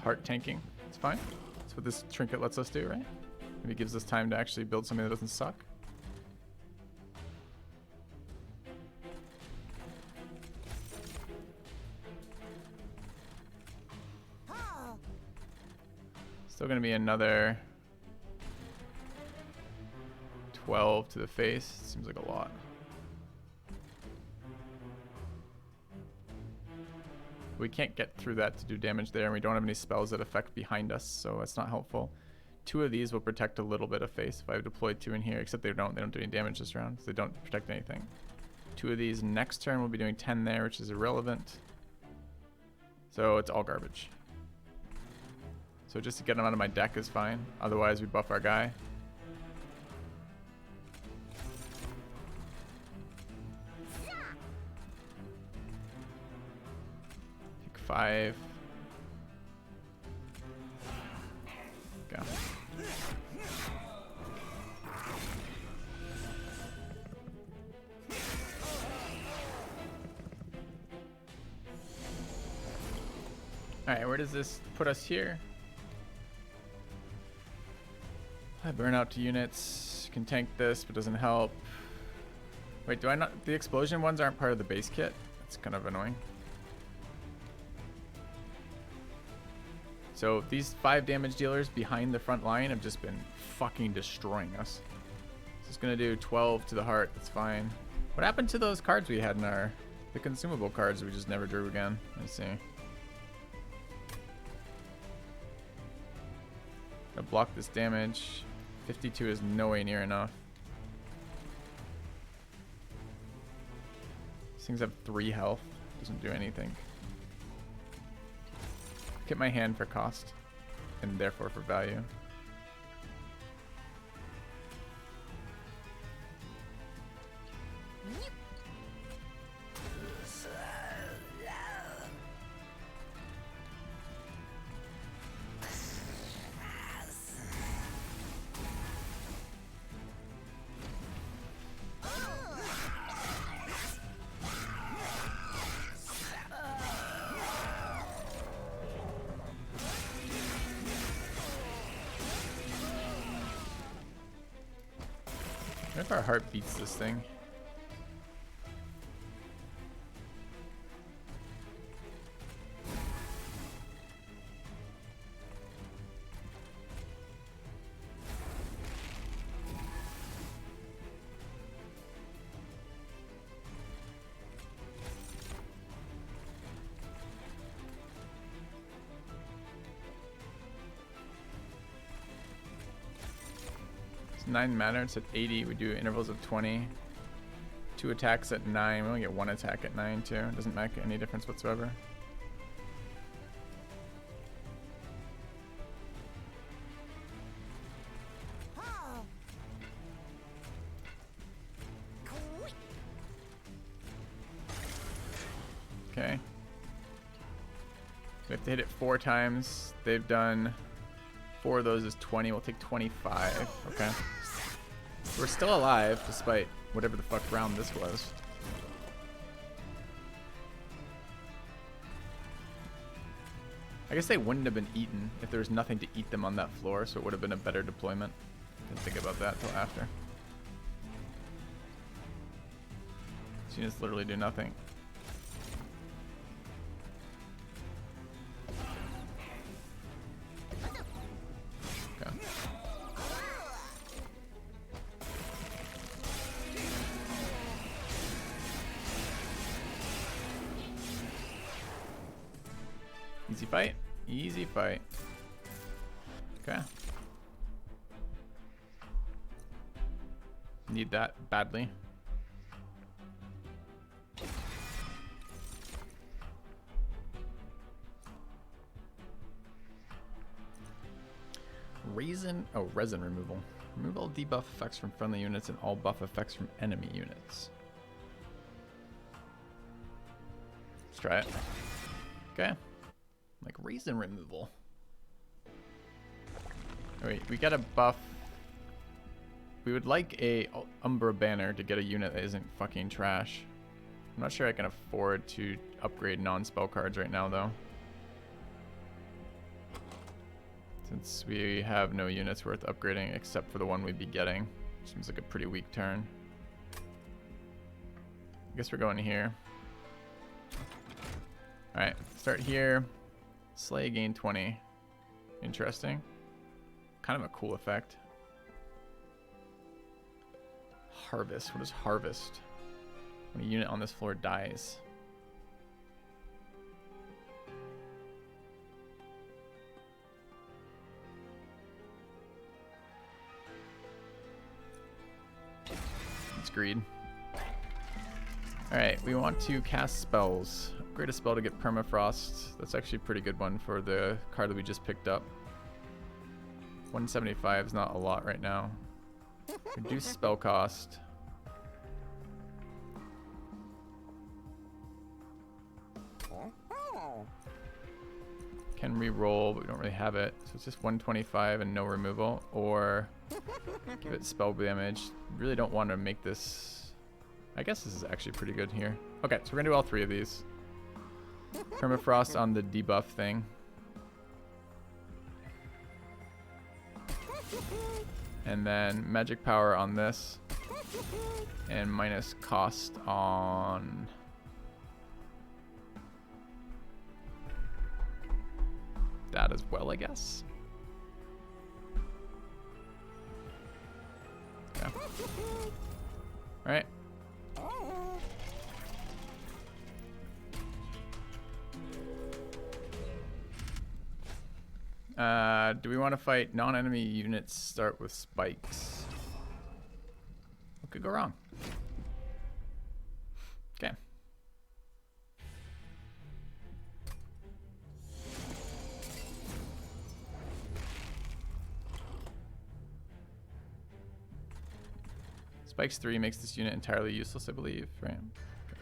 Heart tanking. It's fine. That's what this trinket lets us do, right? Maybe it gives us time to actually build something that doesn't suck. Still gonna be another 12 to the face. Seems like a lot. We can't get through that to do damage there, and we don't have any spells that affect behind us, so that's not helpful. 2 of these will protect a little bit of face if I deploy 2 in here, except they don't do any damage this round, so they don't protect anything. 2 of these next turn, we'll be doing 10 there, which is irrelevant. So it's all garbage. So just to get them out of my deck is fine, otherwise we buff our guy. Take 5. Go. Alright, where does this put us here? I burn out to units. Can tank this, but doesn't help. Wait, do I not? The explosion ones aren't part of the base kit? That's kind of annoying. So these 5 damage dealers behind the front line have just been fucking destroying us. This is gonna do 12 to the heart. That's fine. What happened to those cards we had in the consumable cards we just never drew again? Let's see. Gonna block this damage. 52 is no way near enough. These things have 3 health. Doesn't do anything. Get my hand for cost, and therefore for value. What if our heart beats this thing? It's 9 mana, it's at 80. We do intervals of 20. 2 attacks at 9. We only get 1 attack at 9 too. It doesn't make any difference whatsoever. Okay. We have to hit it 4 times. They've done 4 of those is 20. We'll take 25. Okay. We're still alive despite whatever the fuck round this was. I guess they wouldn't have been eaten if there was nothing to eat them on that floor, so it would have been a better deployment. Didn't think about that till after. These units literally do nothing. Okay. Easy fight. Easy fight. Okay. Need that badly. Resin removal. Remove all debuff effects from friendly units and all buff effects from enemy units. Let's try it. Okay. Like resin removal. Oh, wait, we got a buff. We would like a Umbra banner to get a unit that isn't fucking trash. I'm not sure I can afford to upgrade non-spell cards right now though. Since we have no units worth upgrading except for the one we'd be getting. Seems like a pretty weak turn. I guess we're going here. Alright, start here. Slay, gain 20. Interesting. Kind of a cool effect. Harvest. What is harvest? When a unit on this floor dies. It's greed. Alright, we want to cast spells. Upgrade a spell to get permafrost. That's actually a pretty good one for the card that we just picked up. 175 is not a lot right now. Reduce spell cost. Can re-roll, but we don't really have it. So it's just 125 and no removal. Or give it spell damage. Really don't want to make this... I guess this is actually pretty good here. Okay, so we're going to do all three of these. Permafrost on the debuff thing. And then magic power on this. And minus cost on... that as well, I guess. Yeah. All right. Do we want to fight non-enemy units? Start with spikes. What could go wrong? Okay. Spikes 3 makes this unit entirely useless, I believe, right? Okay.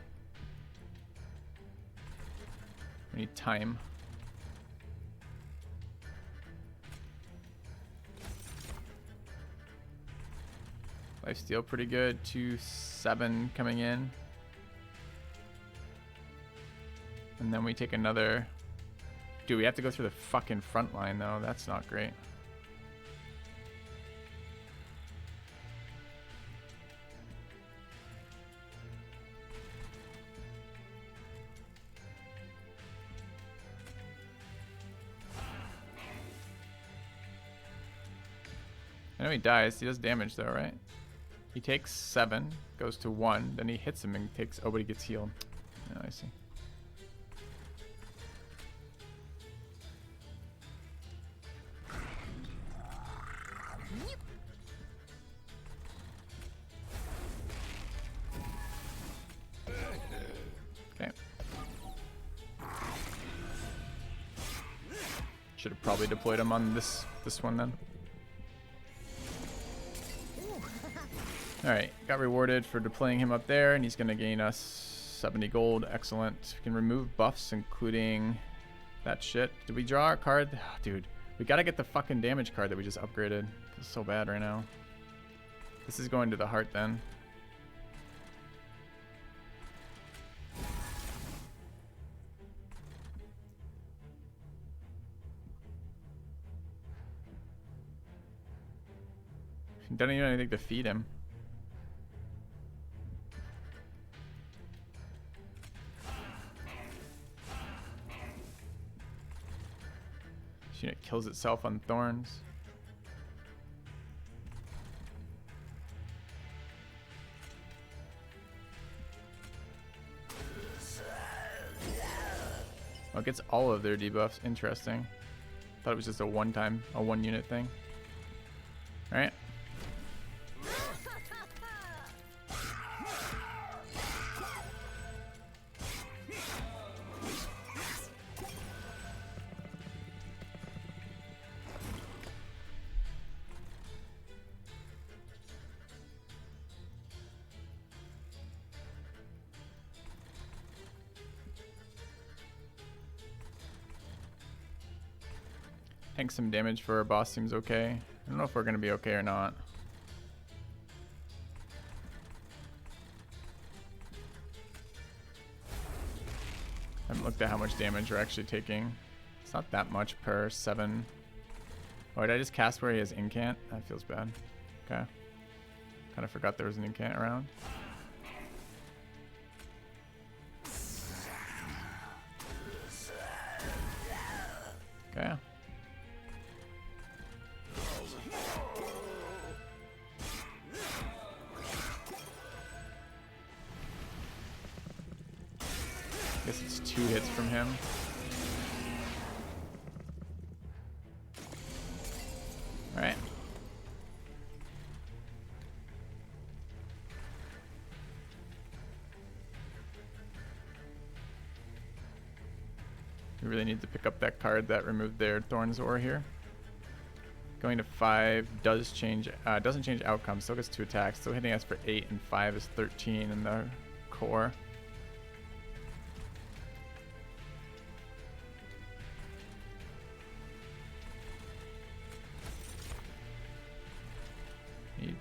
We need time. Lifesteal pretty good. 2-7 coming in. And then we take another... Dude, we have to go through the fucking front line, though. That's not great. I know he dies. He does damage, though, right? He takes 7, goes to 1, then he hits him and takes... Oh, but he gets healed. Oh, I see. Okay. Should have probably deployed him on this one then. Alright, got rewarded for deploying him up there, and he's going to gain us 70 gold. Excellent. We can remove buffs, including that shit. Did we draw our card? Oh, dude, we got to get the fucking damage card that we just upgraded. Feels so bad right now. This is going to the heart then. Don't even do anything to feed him. This unit kills itself on thorns. Oh, it gets all of their debuffs. Interesting. Thought it was just a one unit thing. Alright. Tank some damage for our boss seems okay. I don't know if we're going to be okay or not. I haven't looked at how much damage we're actually taking. It's not that much per 7. Oh, did I just cast where he has incant? That feels bad. Okay. Kind of forgot there was an incant around. Okay. Guess it's 2 hits from him. Alright. We really need to pick up that card that removed their Thorn's Ore here. Going to 5 does change, doesn't change outcome, still gets 2 attacks, still hitting us for 8, and 5 is 13 in the core.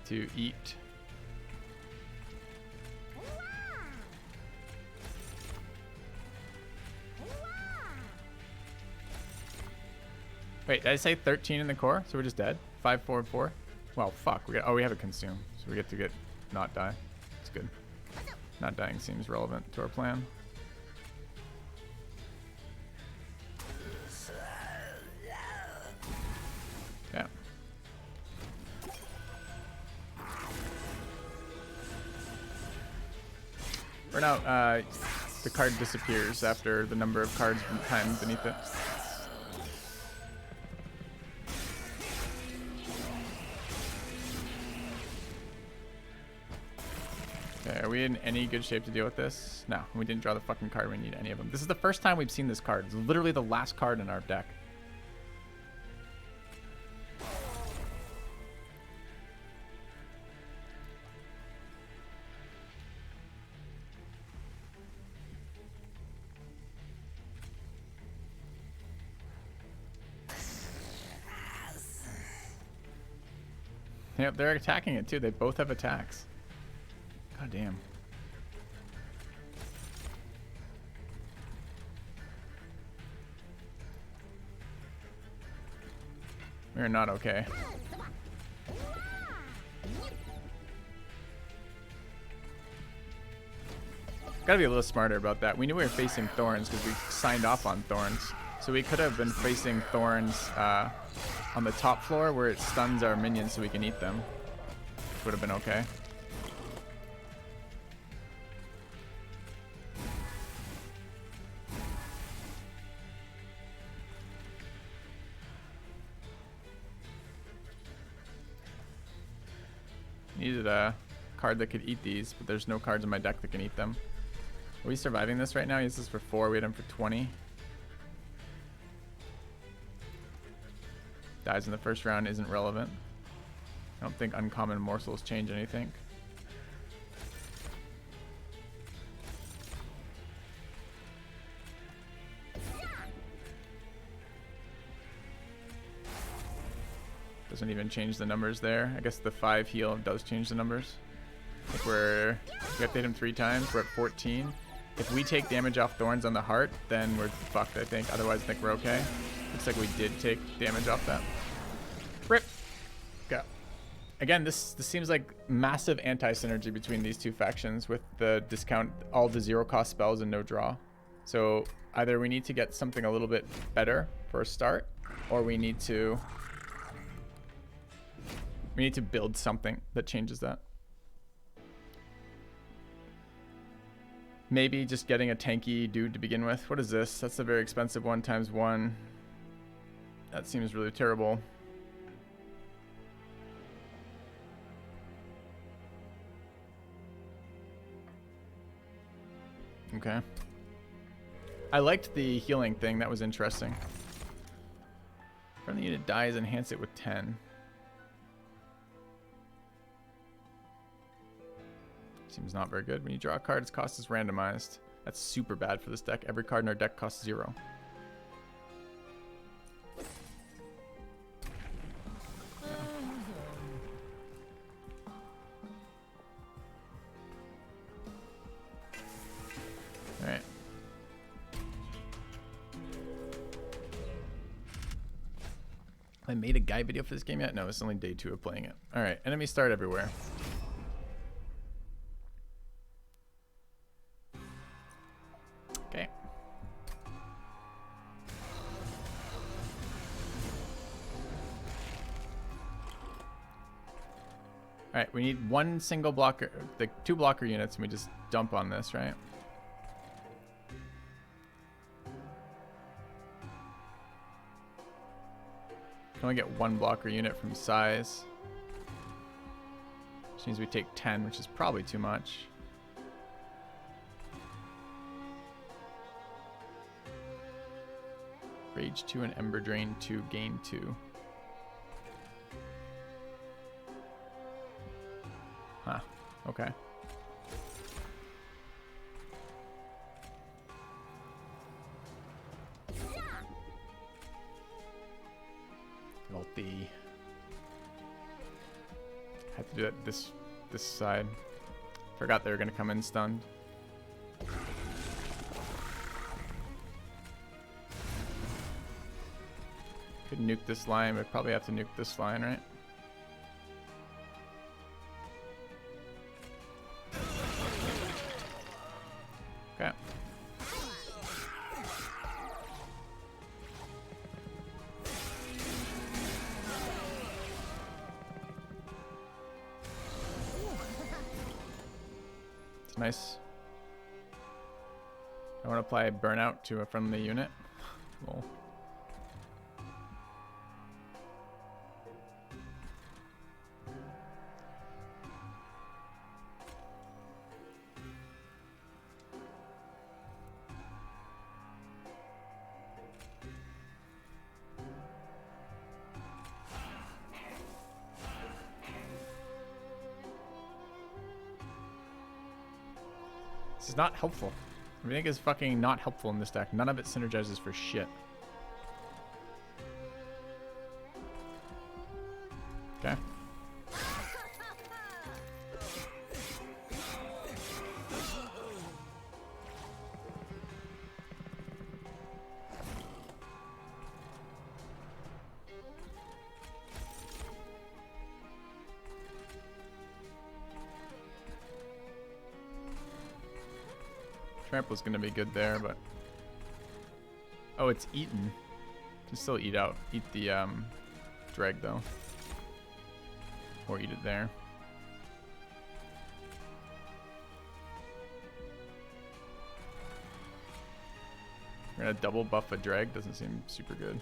to eat. Wait, did I say 13 in the core? So we're just dead? 5, 4, 4? Well, fuck. We have a consume. So we get to not die. It's good. Not dying seems relevant to our plan. Yeah. For now, the card disappears after the number of cards times beneath it. Okay, are we in any good shape to deal with this? No, we didn't draw the fucking card. We need any of them. This is the first time we've seen this card. It's literally the last card in our deck. Yep, they're attacking it too. They both have attacks. God damn. We're not okay. Gotta be a little smarter about that. We knew we were facing thorns because we signed off on thorns. So we could have been facing thorns on the top floor where it stuns our minions so we can eat them. Which would have been okay. Needed a card that could eat these, but there's no cards in my deck that can eat them. Are we surviving this right now? He uses this for 4, we had him for 20. Dies in the first round isn't relevant. I don't think uncommon morsels change anything. Doesn't even change the numbers there. I guess the 5 heal does change the numbers. If we have to hit him 3 times, we're at 14. If we take damage off thorns on the heart, then we're fucked, I think. Otherwise, I think we're okay. Looks like we did take damage off that. Rip. Go. Again, this seems like massive anti-synergy between these two factions with the discount all the 0-cost spells and no draw. So either we need to get something a little bit better for a start, or we need to build something that changes that. Maybe just getting a tanky dude to begin with. What is this? That's a very expensive 1 times 1. That seems really terrible. Okay. I liked the healing thing. That was interesting. Friendly unit dies, enhance it with 10. Seems not very good. When you draw a card, its cost is randomized. That's super bad for this deck. Every card in our deck costs 0. Yeah. Alright. I made a guide video for this game yet? No, it's only day 2 of playing it. Alright, enemies start everywhere. Okay. Alright, we need 1 single blocker, the 2 blocker units, and we just dump on this, right? Can only get 1 blocker unit from size. Which means we take 10, which is probably too much. Rage 2 and Ember Drain 2, gain 2. Huh, okay. Ulti. Had to do it this side. Forgot they were gonna come in stunned. Could nuke this line, but probably have to nuke this line, right? Okay. It's nice. I want to apply burnout to a friendly unit. Lol. This is not helpful. Everything is fucking not helpful in this deck. None of it synergizes for shit. Okay. Trample's gonna be good there, but oh, it's eaten. Can still eat the drag though, or eat it there. We're gonna double buff a drag. Doesn't seem super good.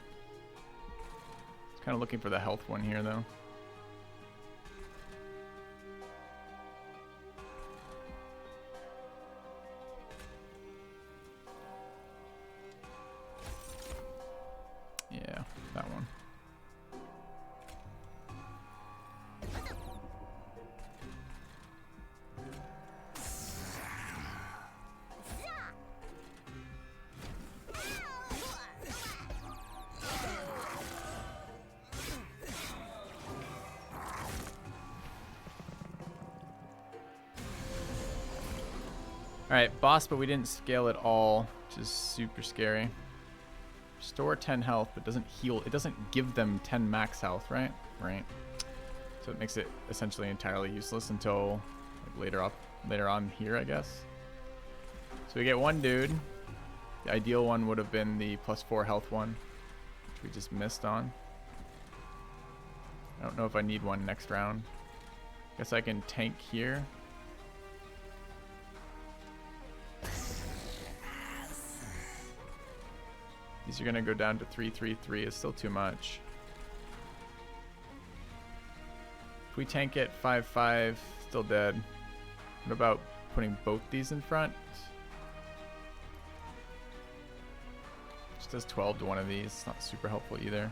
Just kind of looking for the health one here though. Yeah, that one. Alright, boss, but we didn't scale at all, which is super scary. Restore 10 health, but doesn't heal. It doesn't give them 10 max health, right? Right. So it makes it essentially entirely useless until like, later on here, I guess. So we get one dude. The ideal one would have been the +4 health one, which we just missed on. I don't know if I need one next round. Guess I can tank here. These are going to go down to 333. It's still too much. If we tank it 5-5, still dead. What about putting both these in front? Just does 12 to one of these. It's not super helpful either.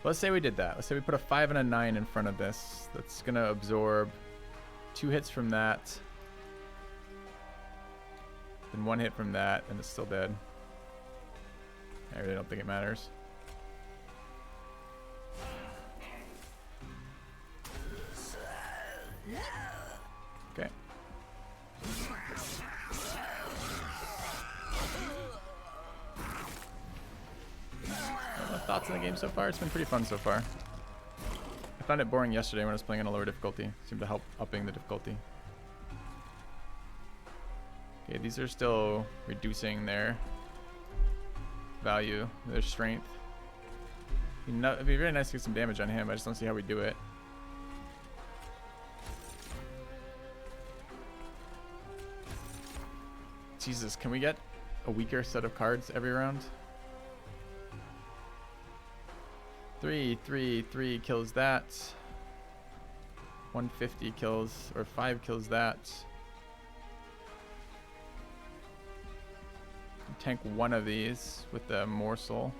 Let's say we did that. Let's say we put a 5 and a 9 in front of this. That's going to absorb 2 hits from that. Then 1 hit from that, and it's still dead. I really don't think it matters. Okay. Thoughts on the game so far? It's been pretty fun so far. I found it boring yesterday when I was playing on a lower difficulty. It seemed to help upping the difficulty. Okay, these are still reducing their value, their strength. It'd be very nice to get some damage on him. I just don't see how we do it. Jesus, can we get a weaker set of cards every round? 3 kills that. 150 kills, or 5 kills that. Tank one of these with the morsel,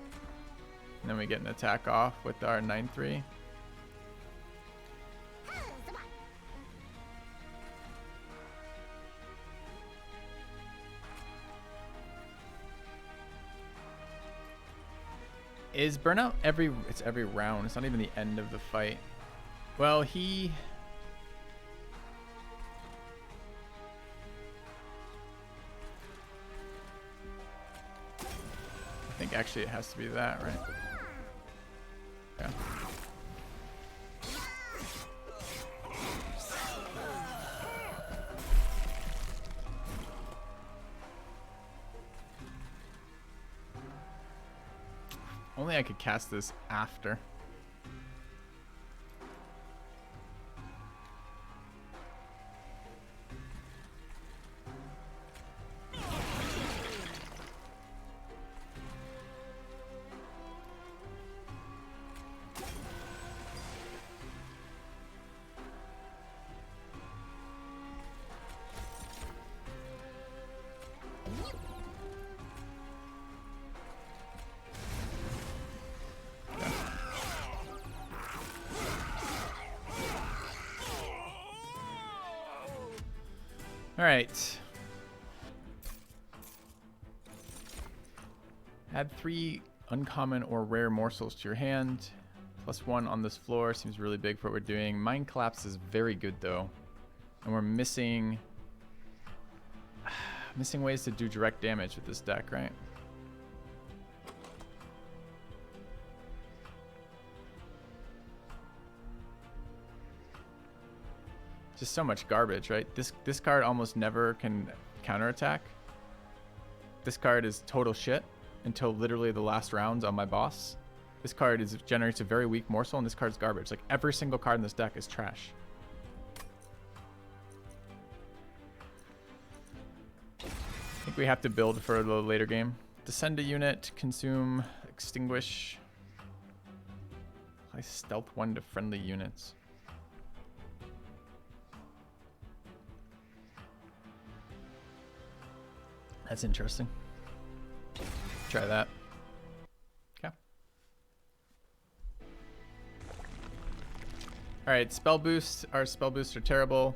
and then we get an attack off with our 9-3. Is burnout it's every round? It's not even the end of the fight. Well, he actually it has to be that, right? Yeah. Only I could cast this after. All right. Add 3 uncommon or rare morsels to your hand. +1 on this floor. Seems really big for what we're doing. Mind Collapse is very good though. And we're missing ways to do direct damage with this deck, right? Just so much garbage, right? This card almost never can counterattack. This card is total shit until literally the last rounds on my boss. This card generates a very weak morsel, and this card's garbage. Like every single card in this deck is trash. I think we have to build for the later game. Descend a unit, consume, extinguish. Apply stealth 1 to friendly units. That's interesting. Try that. Okay. Alright, spell boost. Our spell boosts are terrible.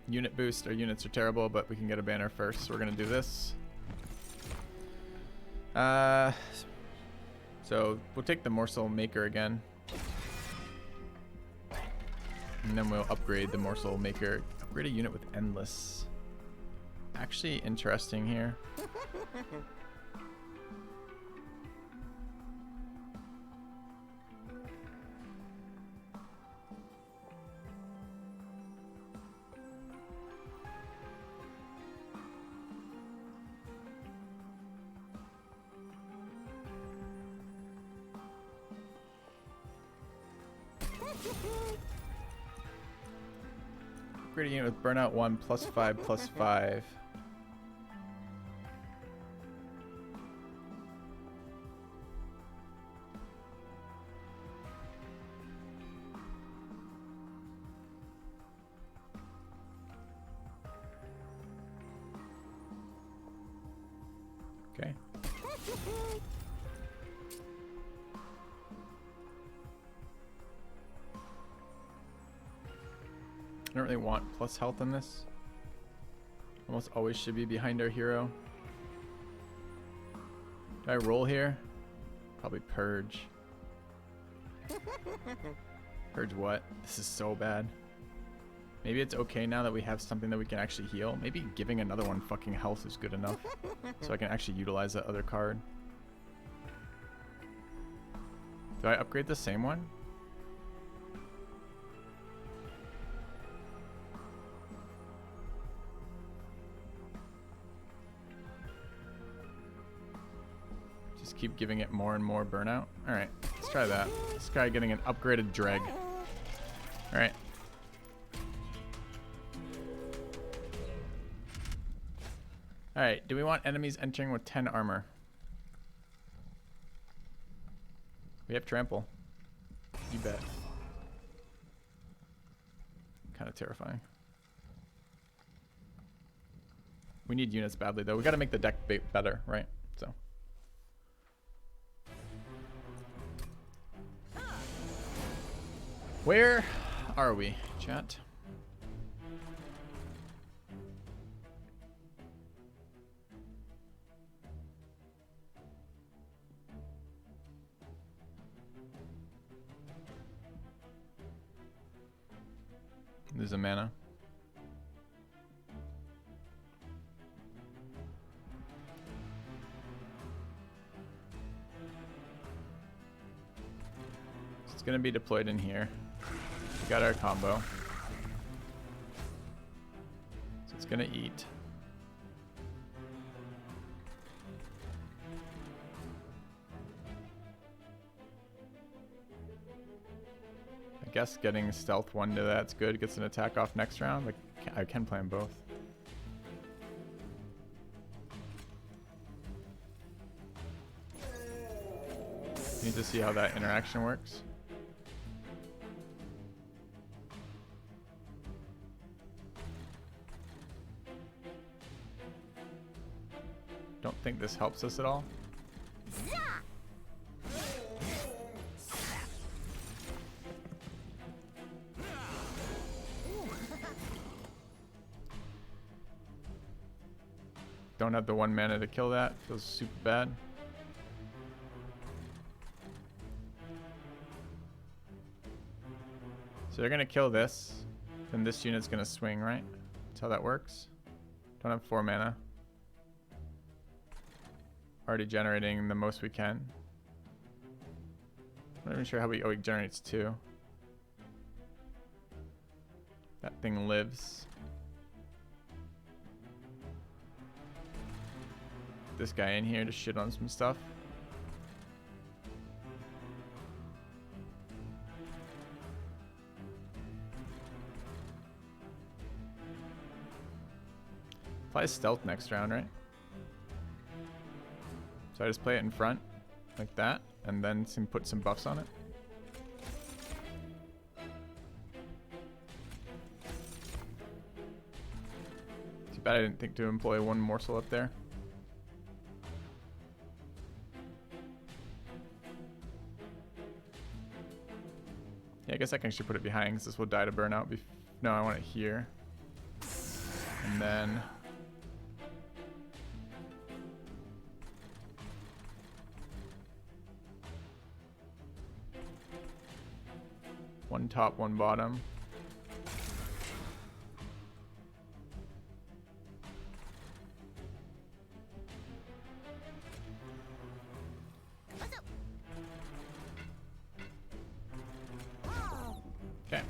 Unit boost, our units are terrible, but we can get a banner first. So we're going to do this. So we'll take the morsel maker again. And then we'll upgrade the morsel maker. Upgrade a unit with endless. Actually interesting here. Upgrade a unit with burnout 1 +5/+5. Okay. I don't really want plus health in this. Almost always should be behind our hero. Do I roll here? Probably purge. Purge what? This is so bad. Maybe it's okay now that we have something that we can actually heal. Maybe giving another one fucking health is good enough. So I can actually utilize that other card. Do I upgrade the same one? Just keep giving it more and more burnout. Alright, let's try that. Let's try getting an upgraded dreg. Alright. Alright, do we want enemies entering with 10 armor? We have trample. You bet. Kind of terrifying. We need units badly though. We gotta make the deck better, right? So. Where are we, chat? There's a mana. It's gonna be deployed in here. We got our combo. So it's gonna eat. I guess getting stealth 1 to that's good. Gets an attack off next round. Like I can plan both. Need to see how that interaction works. Don't think this helps us at all. Don't have the 1 mana to kill that. Feels super bad. So they're gonna kill this, then this unit's gonna swing, right? That's how that works. Don't have 4 mana. Already generating the most we can. I'm not even sure how we. Oh, it generates 2. That thing lives. This guy in here to shit on some stuff. Probably stealth next round, right? So I just play it in front, like that, and then put some buffs on it. Too bad I didn't think to employ 1 morsel up there. Yeah, I guess I can actually put it behind because this will die to burnout. No, I want it here. And then... one top, 1 bottom. Okay.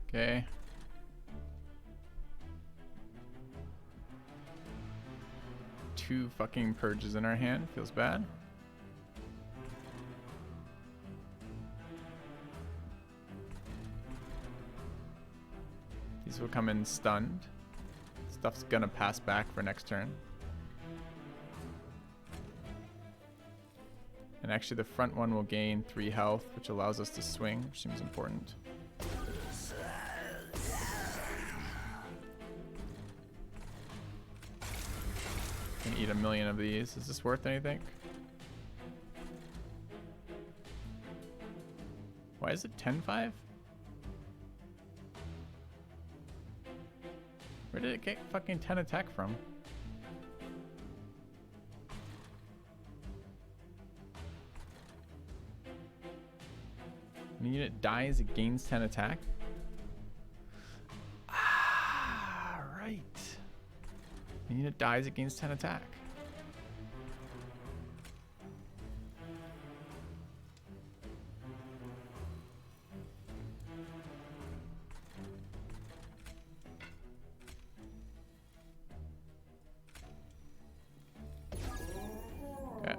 Okay. Two fucking purges in our hand. Feels bad. These will come in stunned. Stuff's gonna pass back for next turn. And actually the front one will gain 3 health, which allows us to swing, which seems important. Can eat 1 million of these. Is this worth anything? Why is it 10-5? Where did it get fucking 10 attack from? When a unit dies, it gains 10 attack? Ah, right. When a unit dies, it gains 10 attack. Okay.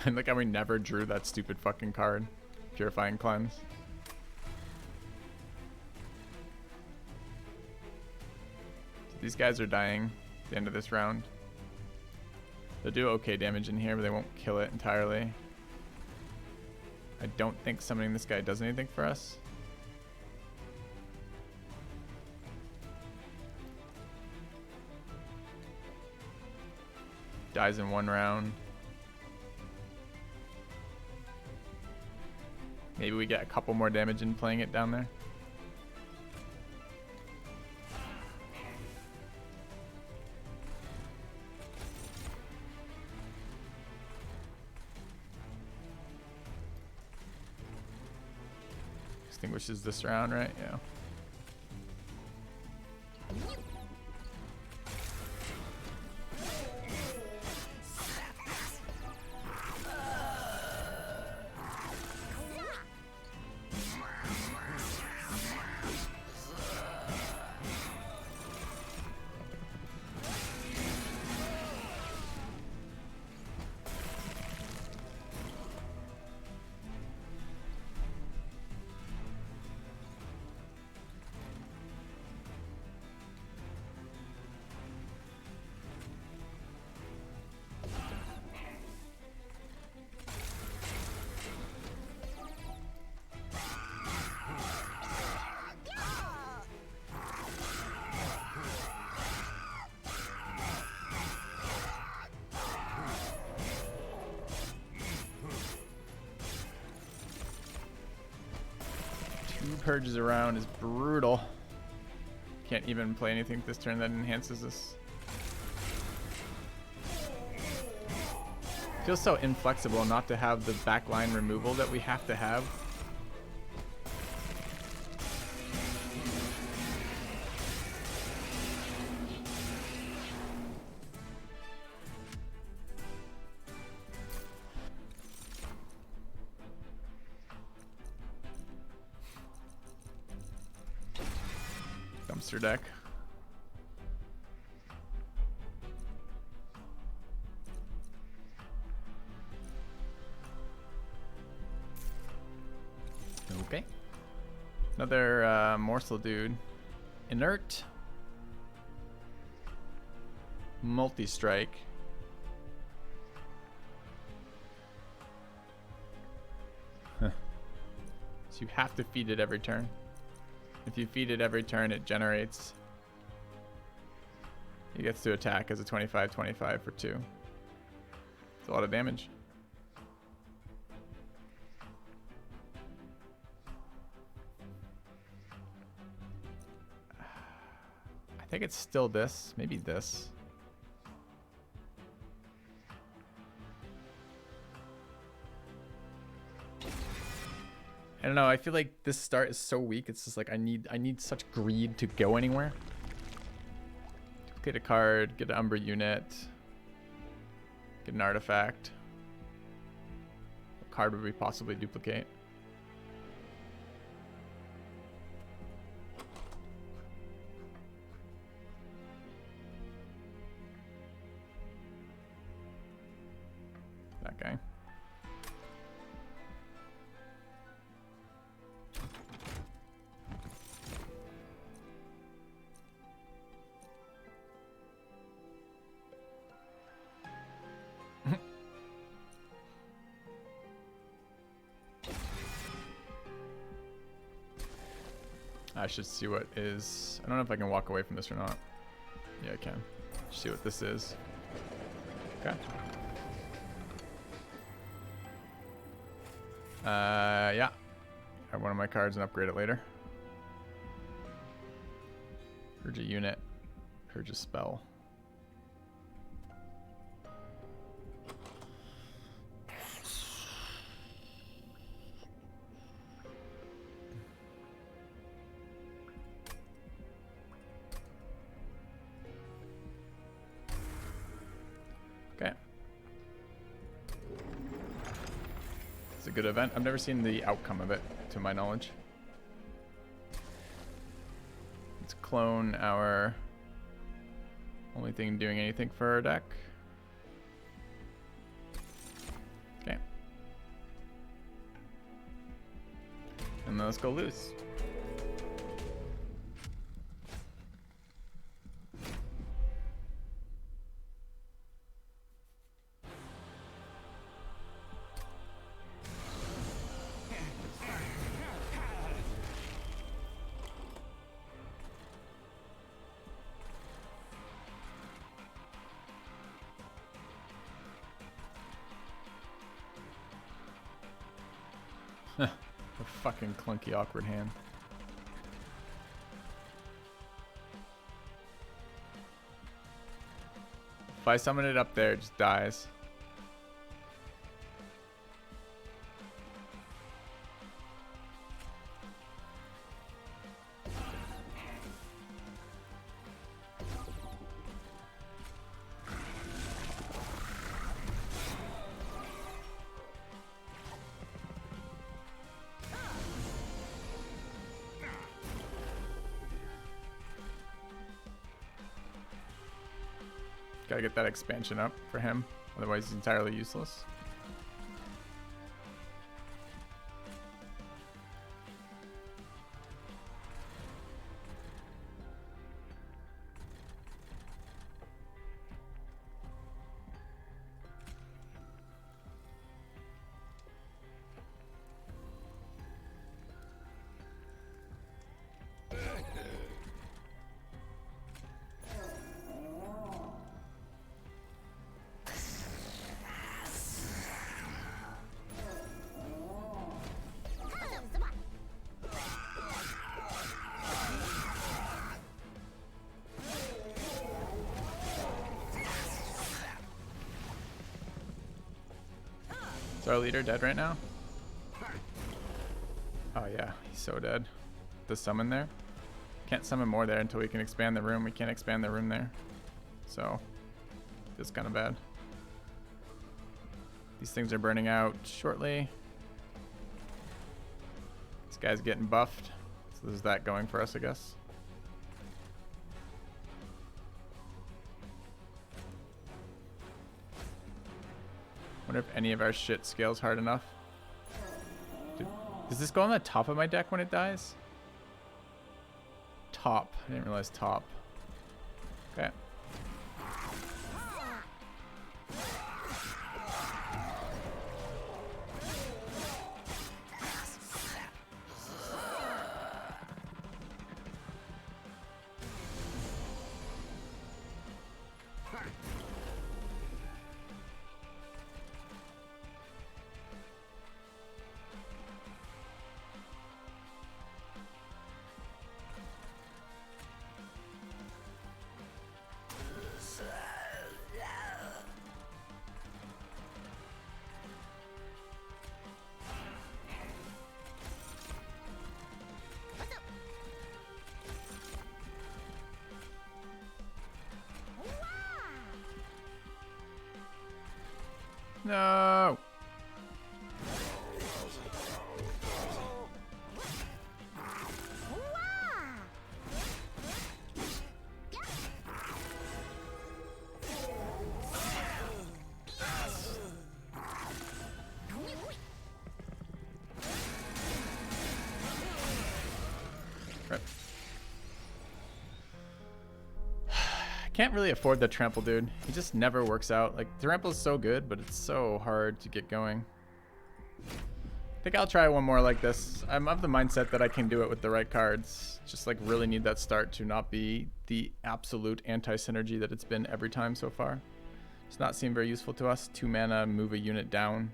And like how we never drew that stupid fucking card. Purifying Cleanse. So these guys are dying at the end of this round. They'll do okay damage in here, but they won't kill it entirely. I don't think summoning this guy does anything for us. Dies in 1 round. Maybe we get a couple more damage in playing it down there. Extinguishes this round, right? Yeah. Purges around is brutal. Can't even play anything this turn that enhances this. Feels so inflexible not to have the backline removal that we have to have. Dumpster deck. Okay. Another morsel dude. Inert. Multi-strike. So you have to feed it every turn. If you feed it every turn, it generates. It gets to attack as a 25/25 for 2. It's a lot of damage. I think it's still this. Maybe this. I don't know. I feel like this start is so weak. It's just like I need such greed to go anywhere. Duplicate a card, get an Umbra unit, get an artifact. What card would we possibly duplicate? That guy. I should see what is. I don't know if I can walk away from this or not. Yeah, I can. See what this is. Okay. Yeah. Have one of my cards and upgrade it later. Purge a unit. Purge a spell. Okay. It's a good event. I've never seen the outcome of it, to my knowledge. Let's clone our only thing doing anything for our deck. Okay. And then let's go loose. A fucking clunky, awkward hand. If I summon it up there, it just dies. Gotta get that expansion up for him, otherwise he's entirely useless. Is our leader dead right now? Oh yeah, he's so dead. The summon there? Can't summon more there until we can expand the room. We can't expand the room there. So, it's kind of bad. These things are burning out shortly. This guy's getting buffed. So there's that going for us, I guess. Wonder if any of our shit scales hard enough. Does this go on the top of my deck when it dies? Top. I didn't realize top. Okay. No. Right. Can't really afford the trample, dude. He just never works out. Like, trample's so good, but it's so hard to get going. I think I'll try one more like this. I'm of the mindset that I can do it with the right cards. Just like really need that start to not be the absolute anti-synergy that it's been every time so far. It's not seemed very useful to us. 2 mana, move a unit down.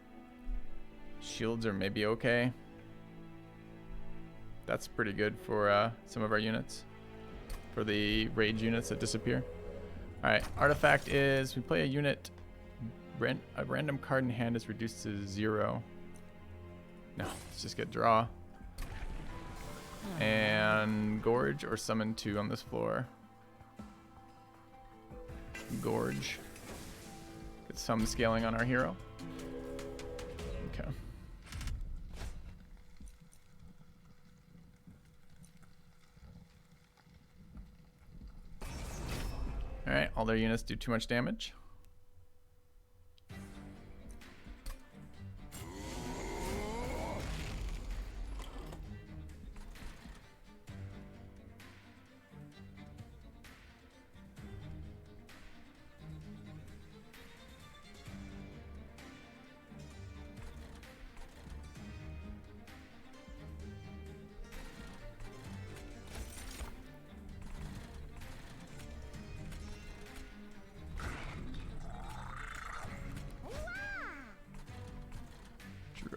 Shields are maybe okay. That's pretty good for some of our units. For the rage units that disappear. Alright, artifact is we play a unit, a random card in hand is reduced to 0. No, let's just get draw. And gorge or summon 2 on this floor. Gorge. Get some scaling on our hero. Okay. Alright, all their units do too much damage.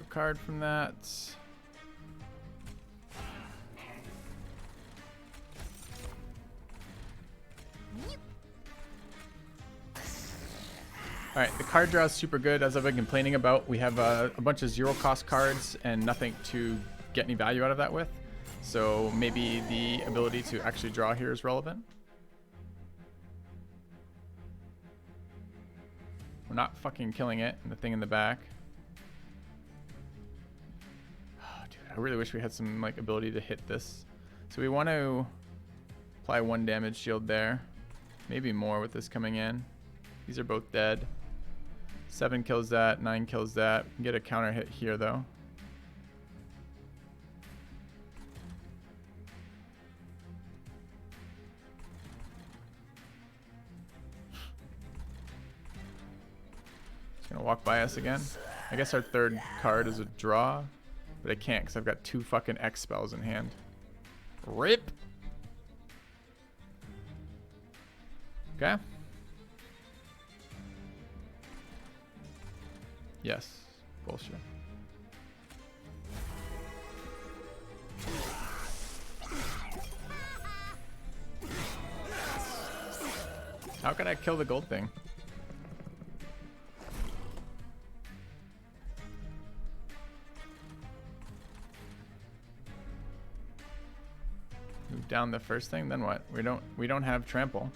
Card from that. Alright, the card draw is super good, as I've been complaining about. We have a bunch of zero cost cards and nothing to get any value out of that with. So maybe the ability to actually draw here is relevant. We're not fucking killing it, and the thing in the back. Oh, dude, I really wish we had some like ability to hit this. So we want to apply 1 damage shield there. Maybe more with this coming in. These are both dead. 7 kills that, 9 kills that. We can get a counter hit here though. It's gonna walk by us again. I guess our third card is a draw, but I can't because I've got 2 fucking X spells in hand. RIP! Okay. Yes. Bullshit. How can I kill the gold thing? Move down the first thing, then what? We don't have trample.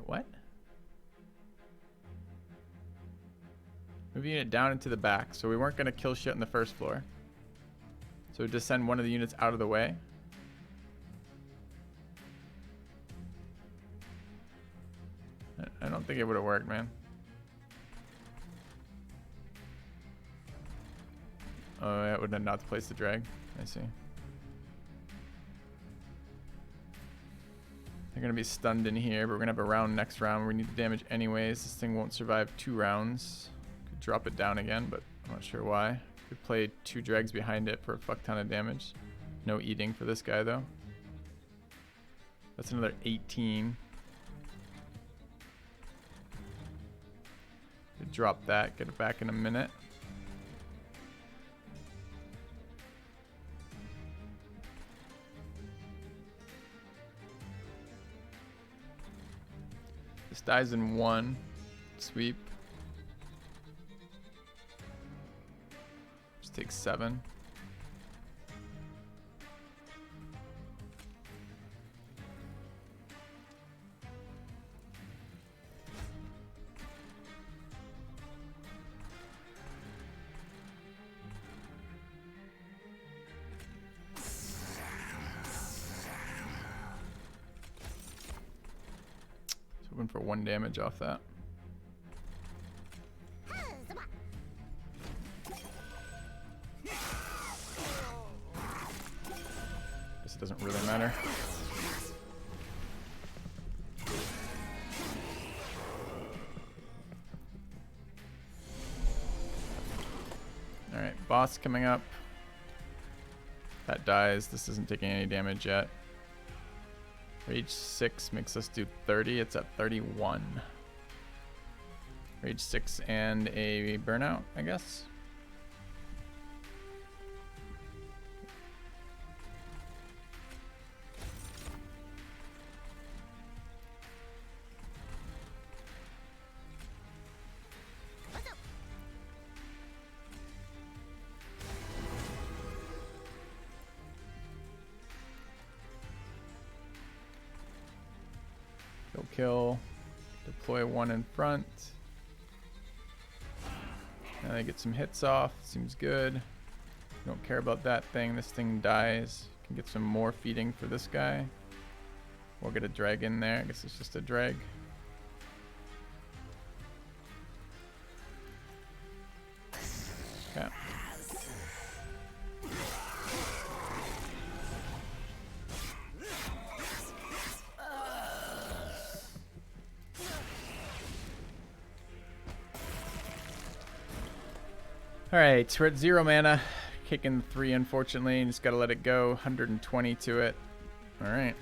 What? Moving it down into the back. So we weren't going to kill shit on the first floor. So just send one of the units out of the way. I don't think it would have worked, man. Oh, yeah, it would have not placed the drag. I see. They're going to be stunned in here, but we're going to have a round next round. We need the damage anyways. This thing won't survive 2 rounds. Could drop it down again, but I'm not sure why. Could play 2 drags behind it for a fuck ton of damage. No eating for this guy, though. That's another 18. Could drop that, get it back in a minute. This dies in 1 sweep. Just takes 7. Hoping for 1 damage off that. Guess it doesn't really matter. Alright, boss coming up. That dies. This isn't taking any damage yet. Rage 6 makes us do 30. It's at 31. Rage 6 and a burnout, I guess. Kill, deploy 1 in front. Now they get some hits off. Seems good. Don't care about that thing. This thing dies. Can get some more feeding for this guy. We'll get a drag in there. I guess it's just a drag. Okay. Alright, we're at 0 mana. Kicking 3, unfortunately, and just gotta let it go. 120 to it. Alright.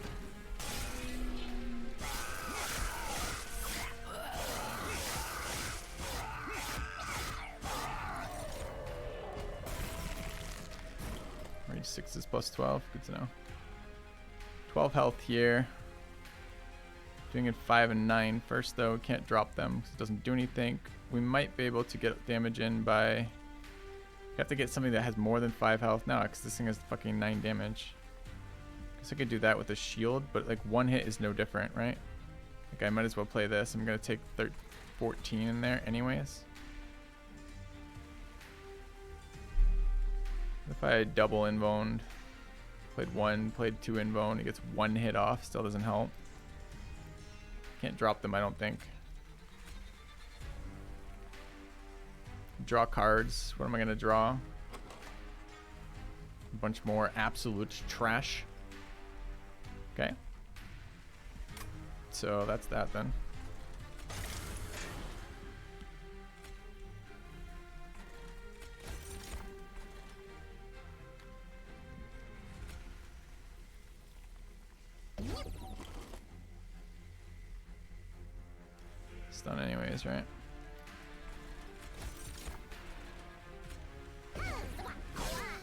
6 is plus 12. Good to know. 12 health here. Doing it 5 and 9 first though. Can't drop them because it doesn't do anything. We might be able to get damage in by... You have to get something that has more than 5 health now because this thing has fucking 9 damage. Guess I could do that with a shield, but like one hit is no different, right? Like I might as well play this. I'm gonna take 14 in there anyways. If I double invoned, played 1, played 2 invone, it gets 1 hit off, still doesn't help. Can't drop them, I don't think. Draw cards. What am I gonna draw? A bunch more absolute trash. Okay. So that's that then. Stun anyways, right?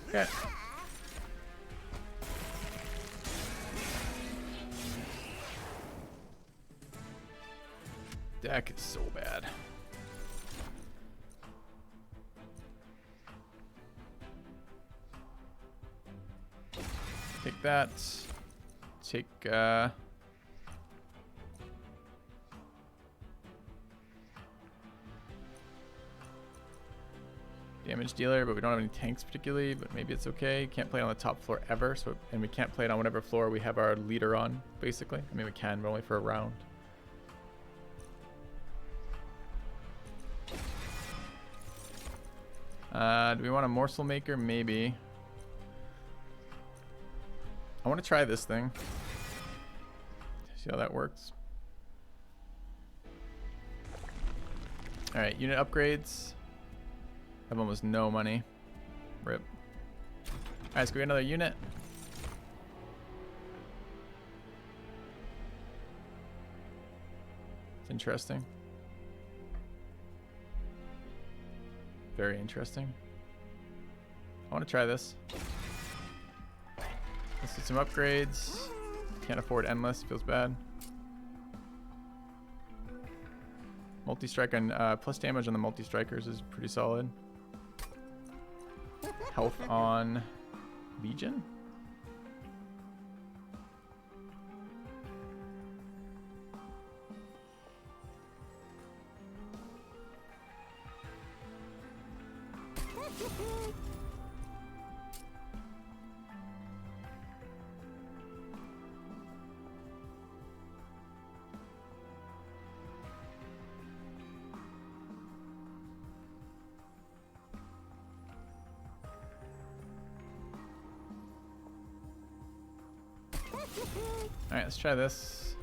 Okay. Deck is so bad. Take that. Take damage dealer, but we don't have any tanks particularly, but maybe it's okay. Can't play it on the top floor ever, so and we can't play it on whatever floor we have our leader on, basically. I mean we can, but only for a round. Do we want a morsel maker? Maybe. I want to try this thing. See how that works. Alright, unit upgrades. I have almost no money. Rip. Alright, let's go get another unit. It's interesting. Very interesting. I want to try this. Let's do some upgrades. Can't afford endless, feels bad. Multi-strike on plus damage on the multi-strikers is pretty solid. Health on Legion? Alright, let's try this.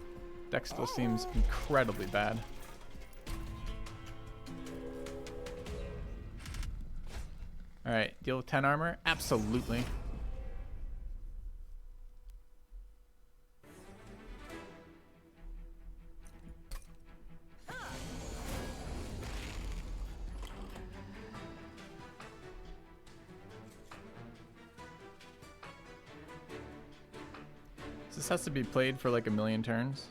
Deck still seems incredibly bad. Alright, deal with 10 armor? Absolutely. This has to be played for like 1,000,000 turns.